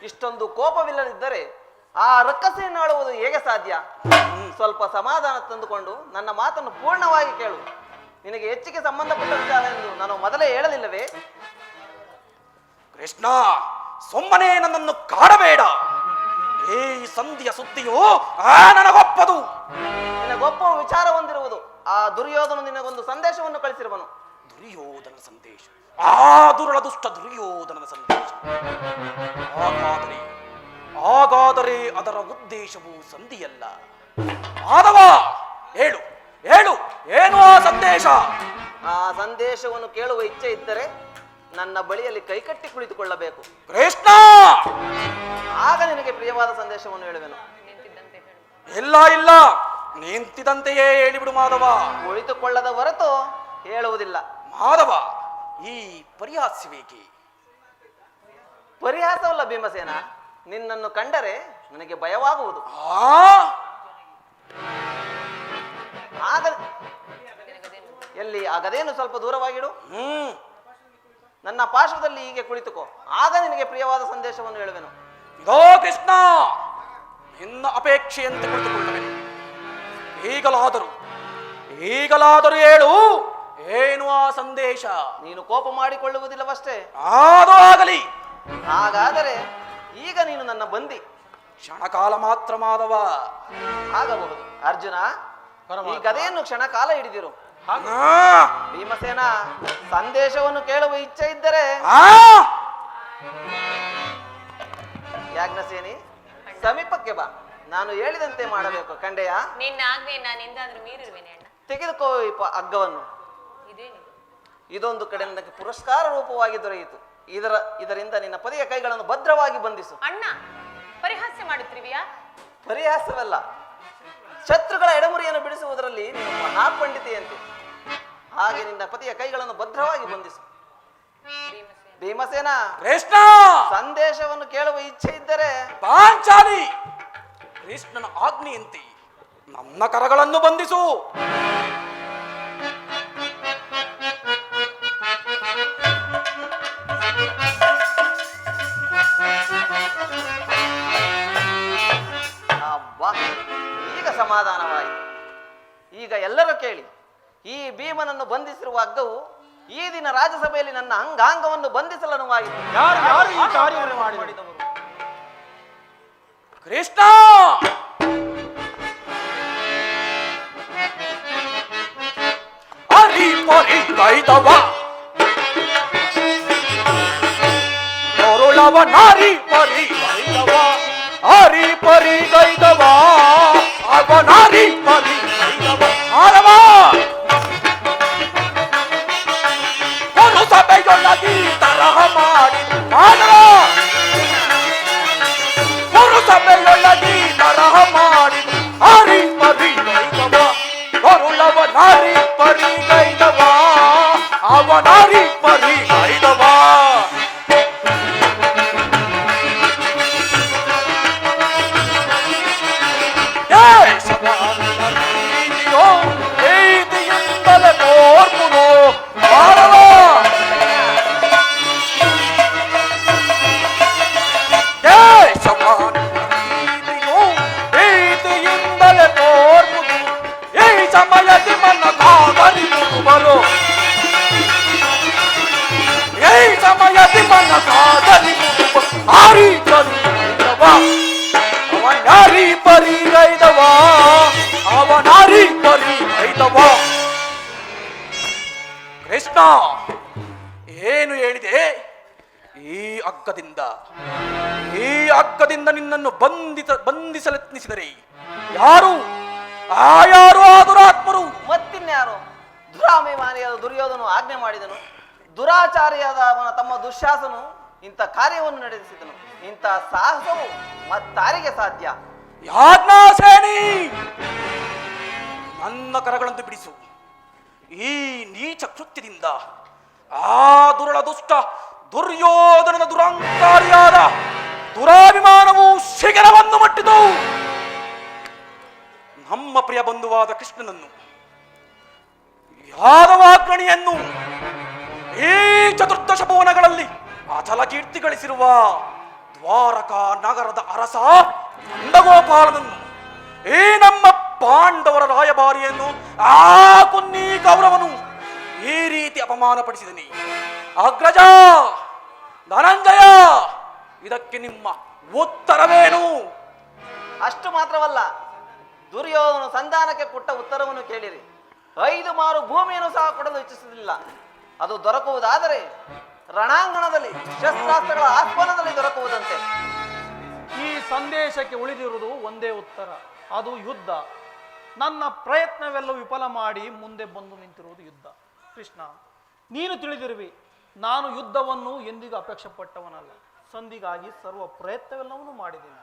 ಇಷ್ಟೊಂದು ಕೋಪವಿಲ್ಲದಿದ್ದರೆ ಆ ರಕ್ಕಸೆಯನ್ನು ಆಳುವುದು ಹೇಗೆ ಸಾಧ್ಯ? ಸ್ವಲ್ಪ ಸಮಾಧಾನ ತಂದುಕೊಂಡು ನನ್ನ ಮಾತನ್ನು ಪೂರ್ಣವಾಗಿ ಕೇಳು. ನಿನಗೆ ಹೆಚ್ಚಿಗೆ ಸಂಬಂಧಪಟ್ಟ ವಿಚಾರ ಎಂದು ನಾನು ಮೊದಲೇ ಹೇಳಲಿಲ್ಲವೇ? ಕೃಷ್ಣ, ಸುಮ್ಮನೆ ನನ್ನನ್ನು ಕಾಡಬೇಡ. ಈ ಸಂಧಿಯ ಸುದ್ದಿಯು ನನಗೊಪ್ಪದು. ನಿನಗೊಪ್ಪ ವಿಚಾರ ಹೊಂದಿರುವುದು. ಆ ದುರ್ಯೋಧನ ನಿನಗೊಂದು ಸಂದೇಶವನ್ನು ಕಳಿಸಿರುವನು. ದುರ್ಯೋಧನ ಸಂದೇಶ? ಆ ದುರುಳ ದುಷ್ಟ ದುರ್ಯೋಧನನ ಸಂದೇಶ. ಹಾಗಾದರೆ ಅದರ ಉದ್ದೇಶವು ಸಂಧಿಯಲ್ಲ. ಮಾಧವ, ಹೇಳು, ಏನು ಆ ಸಂದೇಶ? ಆ ಸಂದೇಶವನ್ನು ಕೇಳುವ ಇಚ್ಛೆ ಇದ್ದರೆ ನನ್ನ ಬಳಿಯಲ್ಲಿ ಕೈಕಟ್ಟಿ ಕುಳಿತುಕೊಳ್ಳಬೇಕು. ಕೃಷ್ಣ, ಆಗ ನಿನಗೆ ಪ್ರಿಯವಾದ ಸಂದೇಶವನ್ನು ಹೇಳುವೆನು. ಇಲ್ಲ, ನಿಂತಿದಂತೆಯೇ ಹೇಳಿಬಿಡು ಮಾಧವ. ಕುಳಿತುಕೊಳ್ಳದ ಹೊರತು ಹೇಳುವುದಿಲ್ಲ. ಮಾಧವ, ಈ ಪರಿಹಾಸ್ಯವೇಕೆ? ಪರಿಹಾಸವಲ್ಲ ಭೀಮಸೇನ, ನಿನ್ನನ್ನು ಕಂಡರೆ ನನಗೆ ಭಯವಾಗುವುದು. ಆಗ ಎಲ್ಲಿ ಆಗದೇನು ಸ್ವಲ್ಪ ದೂರವಾಗಿಡು. ನನ್ನ ಪಾರ್ಶ್ವದಲ್ಲಿ ಹೀಗೆ ಕುಳಿತುಕೋ. ಆಗ ನಿನಗೆ ಪ್ರಿಯವಾದ ಸಂದೇಶವನ್ನು ಹೇಳುವೆನು. ಇದೋ ಕೃಷ್ಣ, ನಿನ್ನ ಅಪೇಕ್ಷೆಯಂತೆ ಕುಳಿತುಕೊಳ್ಳುವೆನು. ಈಗಲಾದರೂ ಹೇಳು, ಏನು ಆ ಸಂದೇಶ? ನೀನು ಕೋಪ ಮಾಡಿಕೊಳ್ಳುವುದಿಲ್ಲವಷ್ಟೇ? ಅದು ಆಗಲಿ. ಹಾಗಾದರೆ ಈಗ ನೀನು ನನ್ನ ಬಂದಿ. ಕ್ಷಣಕಾಲ ಮಾತ್ರ ಮಾಧವ. ಆಗಬಹುದು. ಅರ್ಜುನ, ಈ ಗದೆಯನ್ನು ಕ್ಷಣಕಾಲ ಹಿಡಿದಿರು. ಭೀಮಸೇನ, ಸಂದೇಶವನ್ನು ಕೇಳುವ ಇಚ್ಛೆ ಇದ್ದರೆ ಯಾಜ್ಞಸೇನಿ ಸಮೀಪಕ್ಕೆ ಬಾ. ನಾನು ಹೇಳಿದಂತೆ ಮಾಡಬೇಕು. ಕಂಡೆಯ? ನಿನ್ನ ಆಜ್ಞೆ ನಾನು ಎಂದಾದ್ರೂ ಮೀರಿರುವೆನೆ ಅಣ್ಣ. ತೆಗೆದುಕೋ ಈ ಹಗ್ಗವನ್ನು. ಇದೇನಿದು? ಇದೊಂದು ಕಡೆ ನನಗೆ ಪುರಸ್ಕಾರ ರೂಪವಾಗಿ ದೊರೆಯಿತು. ಇದರಿಂದ ನಿನ್ನ ಪತಿಯ ಕೈಗಳನ್ನು ಭದ್ರವಾಗಿ ಬಂಧಿಸು. ಅಣ್ಣ, ಪರಿಹಾಸ್ಯ ಮಾಡುತ್ತಿರುವಿಯಾ? ಪರಿಹಾಸವಲ್ಲ, ಶತ್ರುಗಳ ಎಡಮುರಿಯನ್ನು ಬಿಡಿಸುವುದರಲ್ಲಿ ನೀನು ಮಹಾಪಂಡಿತೆಯಂತೆ. ಹಾಗೆ ನಿನ್ನ ಪತಿಯ ಕೈಗಳನ್ನು ಭದ್ರವಾಗಿ ಬಂಧಿಸು. ಭೀಮಸೇನ, ಕೃಷ್ಣ, ಸಂದೇಶವನ್ನು ಕೇಳುವ ಇಚ್ಛೆ ಇದ್ದರೆ ಪಾಂಚಾಲಿ, ಕೃಷ್ಣನ ಆಜ್ಞೆಯಂತೆ ನನ್ನ ಕರಗಳನ್ನು ಬಂಧಿಸು. ಸಮಾಧಾನವಾಯಿತು. ಈಗ ಎಲ್ಲರೂ ಕೇಳಿ, ಈ ಭೀಮನನ್ನು ಬಂಧಿಸಿರುವ ಹಗ್ಗವು ಈ ದಿನ ರಾಜ್ಯಸಭೆಯಲ್ಲಿ ನನ್ನ ಅಂಗಾಂಗವನ್ನು ಬಂಧಿಸಲನುವಾಯಿತು. ಯಾರು ಯಾರು ಈ ಕಾರ್ಯವನ್ನು ಮಾಡಿದವರು? ಕೃಷ್ಣ ಹರಿ ಪರಿ ಗೈದವ ಕೊರುಳವ ನಾರಿ ಪರಿ ಗೈದವ ಹರಿ ಪರಿ ಗೈದವ ಅವ ನಾರಿ ಪರಿ ಗೈದವ ಆರವ ಒಂದು ಸಭೆಯೊಳಗಿ ತರಹ ಮಾಡಿ ಆದರ ಒಂದು ಸಭೆಯೊಳಗಿ ತರಹ ಮಾಡಿ ಹರಿ ಪರಿ ಗೈದವ ಕೊರುಳವ ನಾರಿ ಪರಿ ಗೈದವ ಅವ ನಾರಿ ಪರಿ ಗೈದವ ಕೃಷ್ಣ ಏನು ಹೇಳಿದೆ? ಈ ಹಗ್ಗದಿಂದ ನಿನ್ನನ್ನು ಬಂಧಿಸಲೆತ್ನಿಸಿದರೆ ಯಾರು ಯಾರು ಆ ದುರಾತ್ಮರು? ಮತ್ತಿನ್ಯಾರು? ದುರಾಭಿಮಾನಿಯಾದ ದುರ್ಯೋಧನು ಆಜ್ಞೆ ಮಾಡಿದನು. ದುರಾಚಾರಿಯಾದ ಅವನ ತಮ್ಮ ದುಶ್ಯಾಸನು ಇಂಥ ಕಾರ್ಯವನ್ನು ನಡೆಸಿದನು. ಇಂಥ ಸಾಹಸವು ಮತ್ತಾರಿಗೆ ಸಾಧ್ಯ? ಯಾಜ್ಞಾಸೇನಿ, ನನ್ನ ಕರಗಳನ್ನು ಬಿಡಿಸು. ಈ ನೀಚ ಕೃತ್ಯದಿಂದ ಆ ದುರುಳ ದುಷ್ಟ ದುರ್ಯೋಧನನ ದುರಂಕಾರಿಯಾದ ದುರಾಭಿಮಾನವು ಶಿಖರವನ್ನು ಮುಟ್ಟಿತು. ನಮ್ಮ ಪ್ರಿಯ ಬಂಧುವಾದ ಕೃಷ್ಣನನ್ನು, ಯಾದವಾಗ್ರಣಿಯನ್ನು, ಈ ಚತುರ್ದಶ ಭುವನಗಳಲ್ಲಿ ಅಚಲ ಕೀರ್ತಿ ಗಳಿಸಿರುವ ದ್ವಾರಕಾ ನಗರದ ಅರಸ ನಂದಗೋಪಾಲನನ್ನು, ಈ ನಮ್ಮ ಪಾಂಡವರ ರಾಯಭಾರಿಯನ್ನು, ಆ ಕುನ್ನಿ ಕೌರವನು ಈ ರೀತಿ ಅಪಮಾನಪಡಿಸಿದನಿ. ಅಗ್ರಜ ಧನಂಜಯ, ಇದಕ್ಕೆ ನಿಮ್ಮ ಉತ್ತರವೇನು? ಅಷ್ಟು ಮಾತ್ರವಲ್ಲ, ದುರ್ಯೋಧನ ಸಂಧಾನಕ್ಕೆ ಕೊಟ್ಟ ಉತ್ತರವನ್ನು ಕೇಳಿರಿ. 5 ಮಾರು ಭೂಮಿಯನ್ನು ಸಹ ಕೊಡಲು ಇಚ್ಛಿಸುವುದಿಲ್ಲ. ಅದು ದೊರಕುವುದಾದರೆ ರಣಾಂಗಣದಲ್ಲಿ ಶಸ್ತ್ರಾಸ್ತ್ರಗಳ ಆಸ್ಪದದಲ್ಲಿ ದೊರಕುವುದಂತೆ. ಈ ಸಂದೇಶಕ್ಕೆ ಉಳಿದಿರುವುದು ಒಂದೇ ಉತ್ತರ, ಅದು ಯುದ್ಧ. ನನ್ನ ಪ್ರಯತ್ನವೆಲ್ಲವೂ ವಿಫಲ ಮಾಡಿ ಮುಂದೆ ಬಂದು ನಿಂತಿರುವುದು ಯುದ್ಧ. ಕೃಷ್ಣ, ನೀನು ತಿಳಿದಿರುವಿ, ನಾನು ಯುದ್ಧವನ್ನು ಎಂದಿಗೂ ಅಪೇಕ್ಷೆ ಪಟ್ಟವನಲ್ಲ. ಸಂಧಿಗಾಗಿ ಸರ್ವ ಪ್ರಯತ್ನವೆಲ್ಲವನ್ನೂ ಮಾಡಿದ್ದೇನೆ.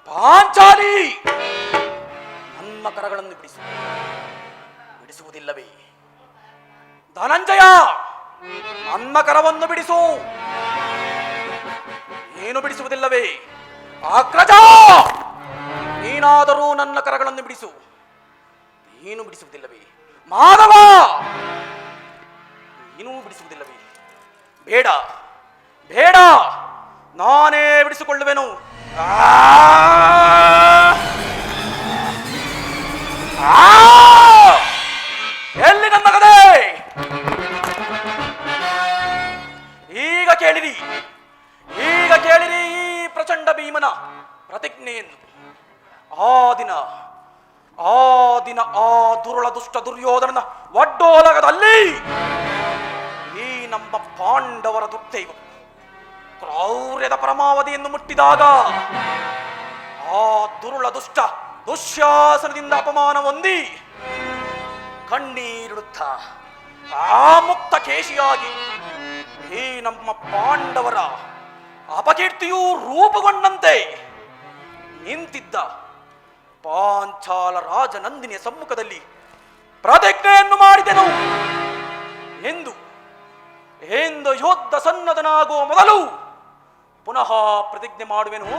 ಪಾಂಚಾಲಿ, ನನ್ನ ಕರಗಳನ್ನು ಬಿಡಿಸುವುದಿಲ್ಲವೇ? ಧನಂಜಯ, ನನ್ನ ಕರವನ್ನು ಬಿಡಿಸು. ಏನು ಬಿಡಿಸುವುದಿಲ್ಲವೇ? ಅಗ್ರಜ, ನೀನಾದರೂ ನನ್ನ ಕರಗಳನ್ನು ಬಿಡಿಸು. ನೀನು ಬಿಡಿಸುವುದಿಲ್ಲವೇ? ಮಾಧವ, ನೀನು ಬಿಡಿಸುವುದಿಲ್ಲವೇ? ಬೇಡ ಬೇಡ, ನಾನೇ ಬಿಡಿಸಿಕೊಳ್ಳುವೆನು. ಎಲ್ಲಿ ನನ್ನ ಕಥೆ? ಈಗ ಕೇಳಿರಿ ಈ ಪ್ರಚಂಡ ಭೀಮನ ಪ್ರತಿಜ್ಞೆಯನ್ನು. ಆ ದಿನ ಆ ದುರುಳ ದುಷ್ಟ ದುರ್ಯೋಧನನ ಒಡ್ಡೋಲಗದಲ್ಲಿ ಈ ನಮ್ಮ ಪಾಂಡವರ ದುರ್ದೈವ ಕ್ರೌರ್ಯದ ಪರಮಾವಧಿಯನ್ನು ಮುಟ್ಟಿದಾಗ ಆ ದುರುಳ ದುಷ್ಟ ದುಶ್ಯಾಸನದಿಂದ ಅಪಮಾನ ಹೊಂದಿ ಕಣ್ಣೀರಿಡುತ್ತ ಆ ಮುಕ್ತ ಕೇಶಿಯಾಗಿ ಈ ನಮ್ಮ ಪಾಂಡವರ ಅಪಕೀರ್ತಿಯೂ ರೂಪುಗೊಂಡಂತೆ ನಿಂತಿದ್ದ ಪಾಂಚಾಲ ರಾಜನಂದಿನಿಯ ಸಮ್ಮುಖದಲ್ಲಿ ಪ್ರತಿಜ್ಞೆಯನ್ನು ಮಾಡಿದೆನು. ಎಂದು ಯೋಧ ಸನ್ನದನಾಗುವ ಮೊದಲು ಪುನಃ ಪ್ರತಿಜ್ಞೆ ಮಾಡುವೆನು.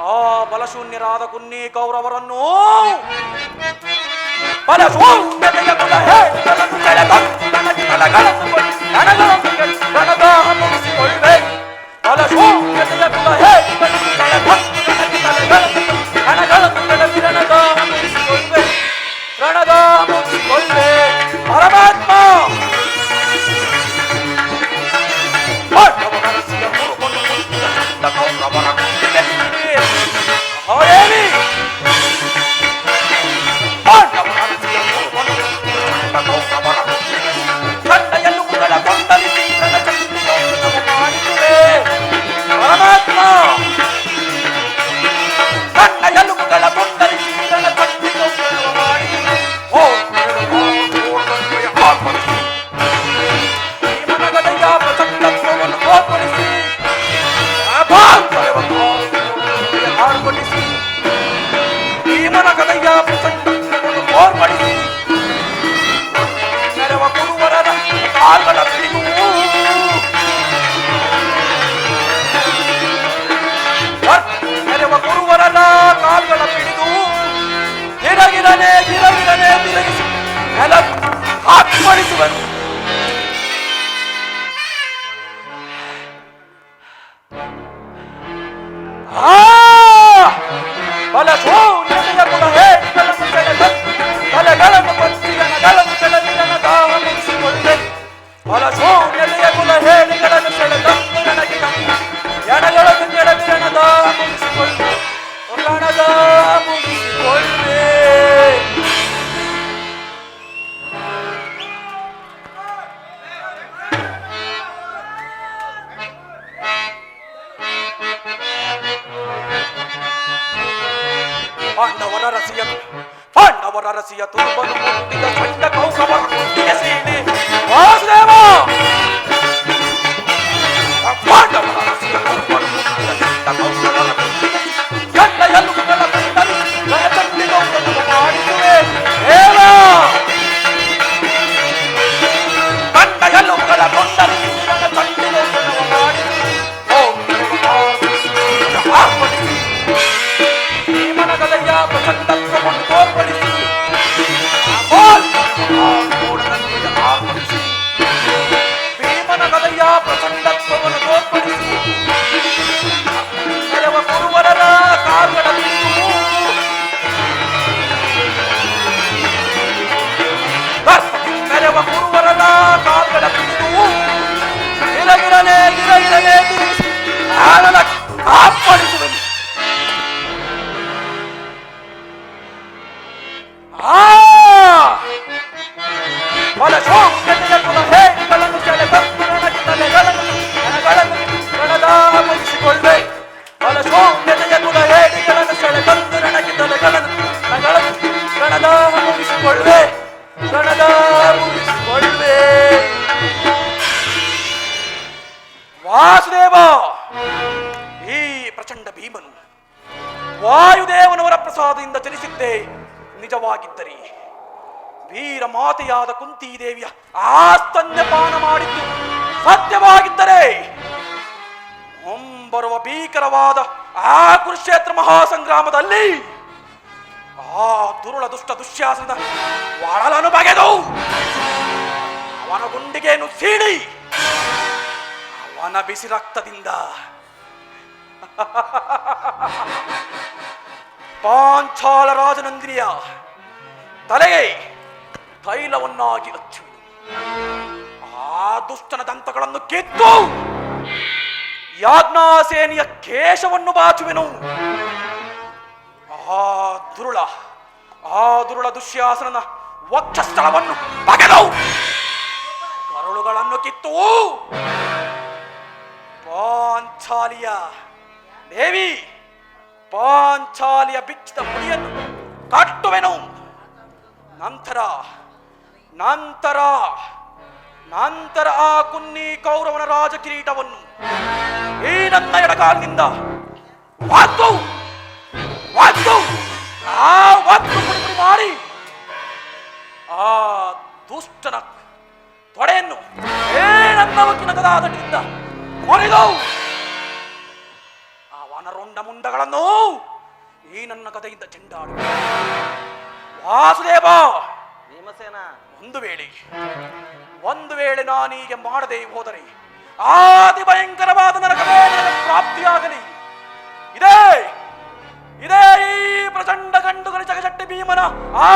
ಆ ಬಲಶೂನ್ಯರಾದ ಕುನ್ನಿ ಕೌರವರನ್ನು ಗಿರಗಿರನೆ ಗಿರಗಿರನೆ ತಿರುಗಿಸಿ ನೆಲ ಹಾಕ್ಪಡಿಸುವನು. ಬಲ ಶೂನ್ಯತೆಯ ಗುಣ ಹೇಡಿಗಳನ್ನು ಕೆಳಗೆ ತಲೆಗಳನ್ನು ಕೊಚ್ಚಿ ಜನಗಳನ್ನು ಕೆಳಗೆ ದಾಹ ಮುಗಿಸಿಕೊಳ್ಳೆ. ಬಲ ಶೂನ್ಯತೆಯ ಗುಣ ಹೇಡಿಗಳನ್ನು ಸೆಳೆದು ನನಗೆ ಎಣಗಳನ್ನು ಕೆಳಗೆ ದಾಹ ಮುಗಿಸಿಕೊಳ್ಳೆ. ರಣದ ಮುಗಿಸಿಕೊಳ್ಳೆ. ಪಾಂಡವರ ರಸಿಯ ತುರುಬನು ಮುಟ್ಟಿದ ಸಣ್ಣ ಕೌಕವರ ಮುಟ್ಟಿಗೆ ಸೀಳಿ ವಾಸುದೇವ. ಪಾಂಡವರ ರಸಿಯ ತುರುಬನು ಮುಟ್ಟಿದ ಸಣ್ಣ ಕೌಕವರ ಮುಟ್ಟಿಗೆ ಗಂಡ ಎಲುಬುಗಳ ಕಂಡರು ಗಣತಂಡಿದೊಂದನ್ನು ಮಾಡಿಸುವೆ ದೇವ. ಗಂಡ ಎಲುಬುಗಳ ಕೊಂಡರು ಗಣತಂಡಿದೊಂದನ್ನು ಮಾಡಿಸುವೆ. ಭೀಮನಗದಯ್ಯ ಪ್ರಚಂಡತ್ವವನ್ನು ತೋರ್ಪಡಿಸಿ ಭೀಮನಗದಯ್ಯ ಪ್ರಚಂಡತ್ವವನ್ನು ತೋರ್ಪಡಿಸಿ ನೆರವ ಗುರುವರರ ಕಾಲ್ಗಳ ನೆರವ ಗುರುವರರ ಕಾಲ್ಗಳ ಪಿಡಿದು ಗಿರಗಿರನೆ ಗಿರಗಿರನೆ ತಿರುಗಿಸಿ ಆಳಲ ಕಾಪಾಡಿಸುವೆನು. ಬಲ ಶೋಕತೆಯ ಕುಲ ಹೇಡಿಗಳನ್ನು ಸೆಳೆದದ್ದು ನನಗೆ ತಲೆಗಳನ್ನು ರಣದಾಹ ಮುಗಿಸಿಕೊಳ್ಳೆ. ಬಲ ಶೋಕತೆಯ ಕುಲ ಹೇಡಿಗಳನ್ನು ಸೆಳೆದದ್ದು ನನಗೆ ತಲೆಗಳನ್ನು ರಣದಾಹ ಮುಗಿಸಿಕೊಳ್ಳೆ. ರಣದಾಹ ಮುಗಿಸಿಕೊಳ್ಳೆ. ವಾಸುದೇವ, ಈ ಪ್ರಚಂಡ ಭೀಮನು ವಾಯುದೇವನವರ ಪ್ರಸಾದದಿಂದ ಜನಿಸಿದ್ದೇ ನಿಜವಾಗಿದ್ದರೆ ವೀರ ಮಾತೆಯಾದ ಕುಂತಿದೇವಿಯ ಆಸ್ತನ್ಯಪಾನ ಮಾಡಿದ್ದು ಸತ್ಯವಾಗಿದ್ದರೆ ಮುಂಬರುವ ಭೀಕರವಾದ ಆ ಕುರುಕ್ಷೇತ್ರ ಮಹಾಸಂಗ್ರಾಮದಲ್ಲಿ ಆ ದುರುಳ ದುಷ್ಟ ದುಶ್ಯಾಸನದ ಒಳಲನ್ನು ಬಗೆದು ಅವನ ಗುಂಡಿಗೆಯನ್ನು ಸೀಳಿ ಅವನ ಬಿಸಿ ರಕ್ತದಿಂದ ಪಾಂಚಾಲ ರಾಜನಂದಿನಿಯ ತಲೆಗೆ ತೈಲವನ್ನಾಗಿ ಹಚ್ಚುವೆನು. ಆ ದುಷ್ಟನ ದಂತಗಳನ್ನು ಕಿತ್ತು ಯಾಜ್ಞಾಸೇನಿಯ ಕೇಶವನ್ನು ಬಾಚುವೆನು. ಆ ದುರುಳ ದುಶ್ಯಾಸನನ ವಕ್ಷಸ್ಥಳವನ್ನು ಬಗೆದು ಕರುಳುಗಳನ್ನು ಕಿತ್ತು ಪಾಂಚಾಲಿಯ ದೇವಿ ಪಾಂಚಾಲಿಯ ಬಿಚ್ಚಿದ ಮುಡಿಯನ್ನು ಕಟ್ಟುವೆನು. ನಂತರ ಆ ಕುನ್ನಿ ಕೌರವನ ರಾಜ ಕಿರೀಟವನ್ನು ಈ ನನ್ನ ಎಡಗಾಲಿನಿಂದ ಪುಡಿ ಮಾಡಿ ಆ ದುಷ್ಟನ ತೊಡೆಯನ್ನು ನನ್ನ ವಕ್ಕಿನ ಗದಾದಟಿಯಿಂದ ಮುರಿದು ಅವನ ರೊಂಡ ಮುಂಡಗಳನ್ನು ಈ ನನ್ನ ಗದೆಯಿಂದ ಚೆಂಡಾಡು. ವಾಸುದೇವ, ಭೀಮಸೇನ, ಒಂದು ವೇಳೆ ನಾನೀಗೆ ಮಾಡದೆ ಹೋದರೆ ಆದಿ ಭಯಂಕರವಾದ ನರಕವೇ ನನಗೆ ಪ್ರಾಪ್ತಿಯಾಗಲಿ. ಇದೇ ಈ ಪ್ರಚಂಡ ಗಂಡುಗಲಿ ಜಗಜಟ್ಟಿ ಭೀಮನ ಆ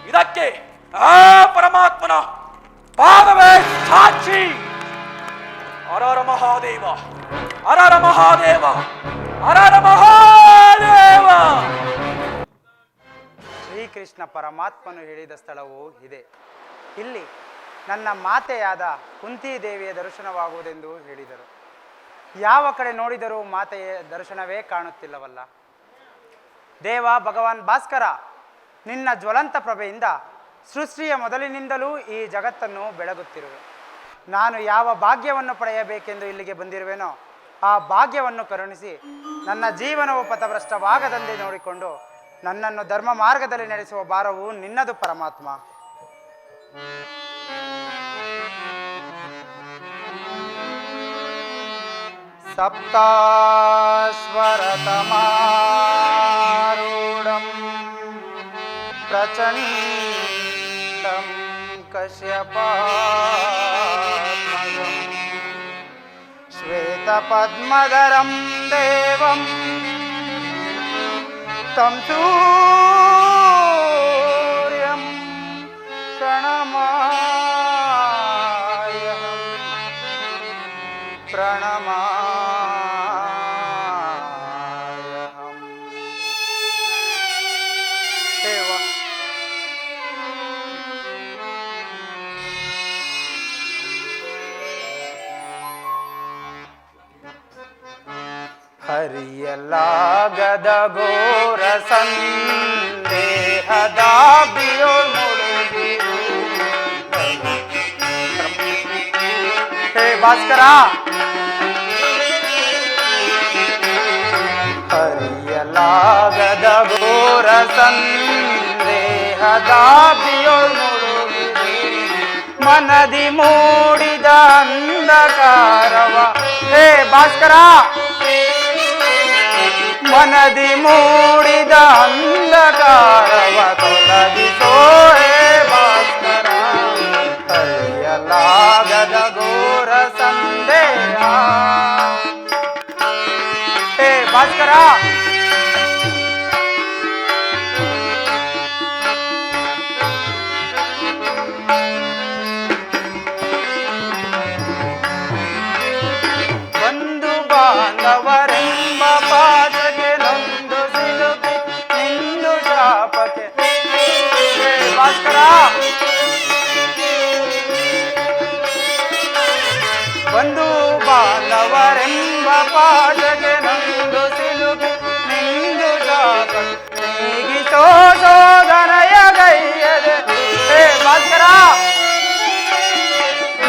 ಇದಕ್ಕೆ ಆ ಪರಮಾತ್ಮನ ಪಾದವೇ ಸಾಕ್ಷಿ. ಹರರ ಮಹಾದೇವ, ಹರರ ಮಹಾದೇವ, ಹರರ ಮಹಾದೇವ. ಶ್ರೀಕೃಷ್ಣ ಪರಮಾತ್ಮನು ಹೇಳಿದ ಸ್ಥಳವು ಇದೆ. ಇಲ್ಲಿ ನನ್ನ ಮಾತೆಯಾದ ಕುಂತಿದೇವಿಯ ದರ್ಶನವಾಗುವುದೆಂದು ಹೇಳಿದರು. ಯಾವ ಕಡೆ ನೋಡಿದರೂ ಮಾತೆಯ ದರ್ಶನವೇ ಕಾಣುತ್ತಿಲ್ಲವಲ್ಲ. ದೇವ ಭಗವಾನ್ ಭಾಸ್ಕರ, ನಿನ್ನ ಜ್ವಲಂತ ಪ್ರಭೆಯಿಂದ ಸೃಷ್ಟಿಯ ಮೊದಲಿನಿಂದಲೂ ಈ ಜಗತ್ತನ್ನು ಬೆಳಗುತ್ತಿರುವೆ. ನಾನು ಯಾವ ಭಾಗ್ಯವನ್ನು ಪಡೆಯಬೇಕೆಂದು ಇಲ್ಲಿಗೆ ಬಂದಿರುವೆನೋ ಆ ಭಾಗ್ಯವನ್ನು ಕರುಣಿಸಿ ನನ್ನ ಜೀವನವು ಪಥಭ್ರಷ್ಟವಾಗದಂತೆ ನೋಡಿಕೊಂಡು ನನ್ನನ್ನು ಧರ್ಮ ಮಾರ್ಗದಲ್ಲಿ ನಡೆಸುವ ಭಾರವು ನಿನ್ನದು ಪರಮಾತ್ಮ. सप्तास्वरतमारूढं प्रचण्डं कश्यपात्मजम् श्वेतपद्मधरं देवं तं सूर्यं प्रणमाम्यहं देव ಹರಿಯಲಾಗದ ಘೋರ ಸಂದೇಹದ ಬಿಯೋಳ್ ಮುಳುಗಿರು ಹೇ ಭಾಸ್ಕರ ಹರಿಯಲಾಗದ ಘೋರ ಸಂದೇಹದ ಬಿಯೋಳ್ ಮುಳುಗಿರು ಮನದಿ ಮೂಡಿದ ಅಂಧಕಾರವ ಹೇ ಭಾಸ್ಕರ ಮನದಿ ಮೂಡಿದ ಅಂಧಕಾರವ ತೊಲಗಿಸೋ ಹೇ ಭಾಸ್ಕರ ಹರಿಯಲಾಗದ ಘೋರ ಸಂದೇಹ ಹೇ ಭಾಸ್ಕರ ಬಂಧು ಬಾಂಧವರೆಂಬ ಪಾಠಕ್ಕೆ ನೊಂದು ಸಿಲುಕಿ ನಿಂದು ಶಾಪಕ್ಕೆ ಹೇ ಭಾಸ್ಕರ ಬಂಧು ಬಾಂಧವರೆಂಬ ಪಾಠಕ್ಕೆ ನೊಂದು ಸಿಲುಕಿ ನಿಂದು ಶಾಪಕ್ಕೆ ನೀಗಿಸೋ ಶೋಧನೆಯ ಗೈಯದೆ ಹೇ ಭಾಸ್ಕರ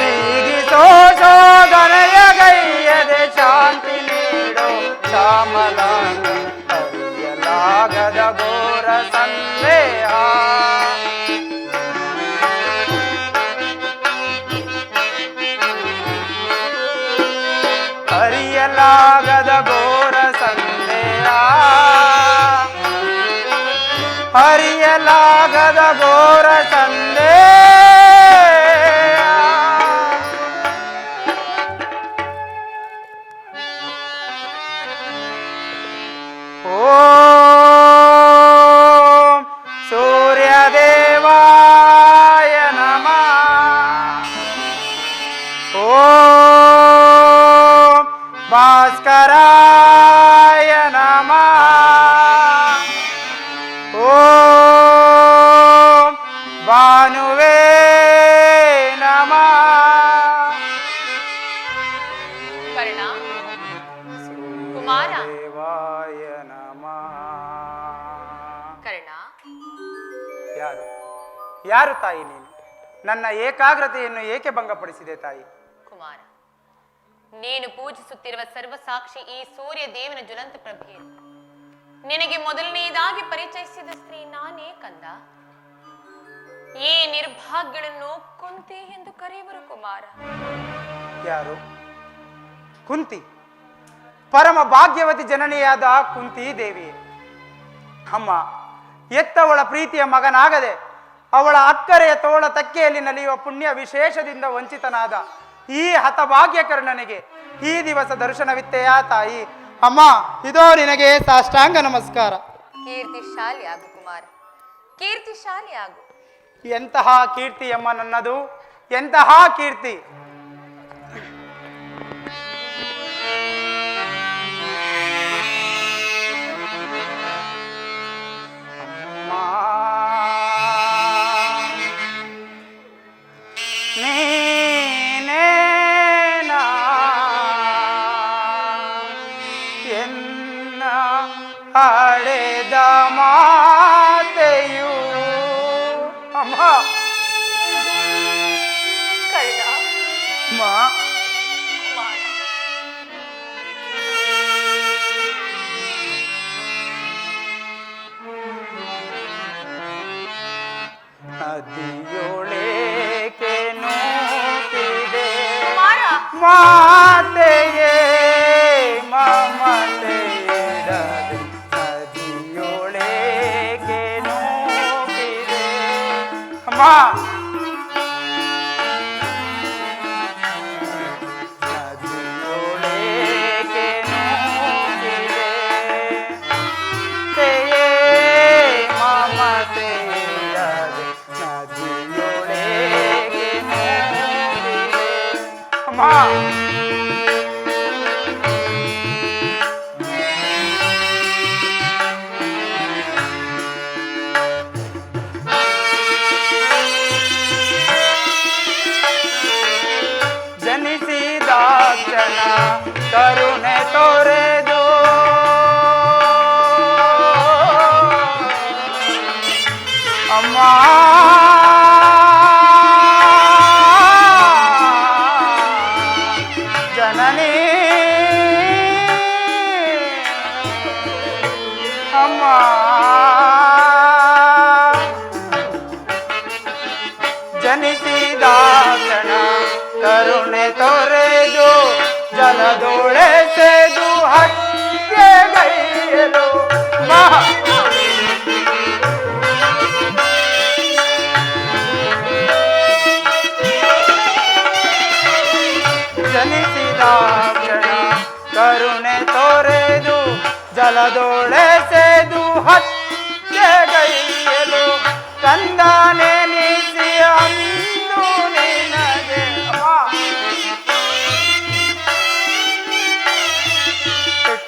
ನೀಗಿಸೋ ಶೋಧನೆಯ ಗೈಯದೆ ಶಾಂತಿ ನೀಡೋ ಶ್ಯಾಮಲಾಂಗ ಹರಿಯಲಾಗದ ಘೋರ ಸಂದೇಹ ಹರಿಯಲಾಗದ ಘೋರ ಸಂದೇಹ ಹರಿಯಲಾಗದ ಘೋರ ಸಂದೇಹ ಓಂ ಸೂರ್ಯದೇವಾಯ ನಮಃ ಓಂ ಭಾಸ್ಕರಾಯ ನಮಃ ಓಂ ಭಾನುವೇ ನಮಃ ಕರ್ಣ ಕುಮಾರ ದೇವಾಯ ನಮಃ ಕರ್ಣ ಯಾರು ಯಾರು ತಾಯಿ ನೀನು ನನ್ನ ಏಕಾಗ್ರತೆಯನ್ನು ಏಕೆ ಭಂಗಪಡಿಸಿದೆ ತಾಯಿ ಕುಮಾರ, ನೀನು ಪೂಜಿಸುತ್ತಿರುವ ಸರ್ವಸಾಕ್ಷಿ ಈ ಸೂರ್ಯ ದೇವನ ಜ್ವಲಂತ ಪ್ರಭೆ ನಿನಗೆ ಮೊದಲನೆಯದಾಗಿ ಪರಿಚಯಿಸಿದ ಸ್ತ್ರೀ ನಾನೇ ಕಂದ. ಈ ನಿರ್ಭಾಗ್ಯಗಳನ್ನು ಕುಂತಿ ಎಂದು ಕರೆಯುವರು ಕುಮಾರ. ಯಾರು ಕುಂತಿ? ಪರಮ ಭಾಗ್ಯವತಿ ಜನನಿಯಾದ ಕುಂತಿ ದೇವಿ. ಅಮ್ಮ, ಎತ್ತವಳ ಪ್ರೀತಿಯ ಮಗನಾಗದೆ ಅವಳ ಅಕ್ಕರೆಯ ತೋಳ ತಕ್ಕೆಯಲ್ಲಿ ನಲಿಯುವ ಪುಣ್ಯ ವಿಶೇಷದಿಂದ ವಂಚಿತನಾದ ಈ ಹತಭಾಗ್ಯಕರ್ಣನಿಗೆ ಈ ದಿವಸ ದರ್ಶನವಿತ್ತೆಯಾ ತಾಯಿ? ಅಮ್ಮ, ಇದೋ ನಿನಗೆ ಸಾಷ್ಟಾಂಗ ನಮಸ್ಕಾರ. ಕೀರ್ತಿಶಾಲಿ ಆಗು ಕುಮಾರ, ಕೀರ್ತಿಶಾಲಿ ಆಗು. ಎಂತಹ ಕೀರ್ತಿ ಅಮ್ಮ ನನ್ನದು, ಎಂತಹ ಕೀರ್ತಿ! ನೀನೇನಾ ಎನ್ನ ಹಳೆದ ಮಾತೆಯು ಅಮ್ಮ ಕರ್ಣ, ಅಮ್ಮ ಕುಮಾರ, ನದಿಯೊಳೇಕೆ ನೂಕಿದೆ ಕುಮಾರ, ಮಾತೆಯೇ ಅಮ್ಮ ನದಿಯೊಳಗೆ ನೂಕಿದೆ ತೆಯೇ ಮಮತೆಯಿಲ್ಲದೆ ನದಿಯೊಳಗೆ ನೂಕಿದೆ ಅಮ್ಮ ಜನಿಸಿದಾಕ್ಷಣ ಕರುಣೆ ತೋರೆದು ಅಮ್ಮ ಜನನಿ ಅಮ್ಮ ಜನಿಸಿದಾಕ್ಷಣ ಕರುಣೆ ತೊರೆದು ಜಲದೊಳೆಸೆದು ಹತ್ಯೆಗೈಯಲು ಜನಿಸಿದಾಕ್ಷಣ ಕರುಣೆ ತೊರೆದು ಜಲದೊಳೆಸೆದು ಹತ್ಯೆಗೈಯಲು ಕಂದನೆ ನಿಸಿ ಅಂದು ನಿನಗೆ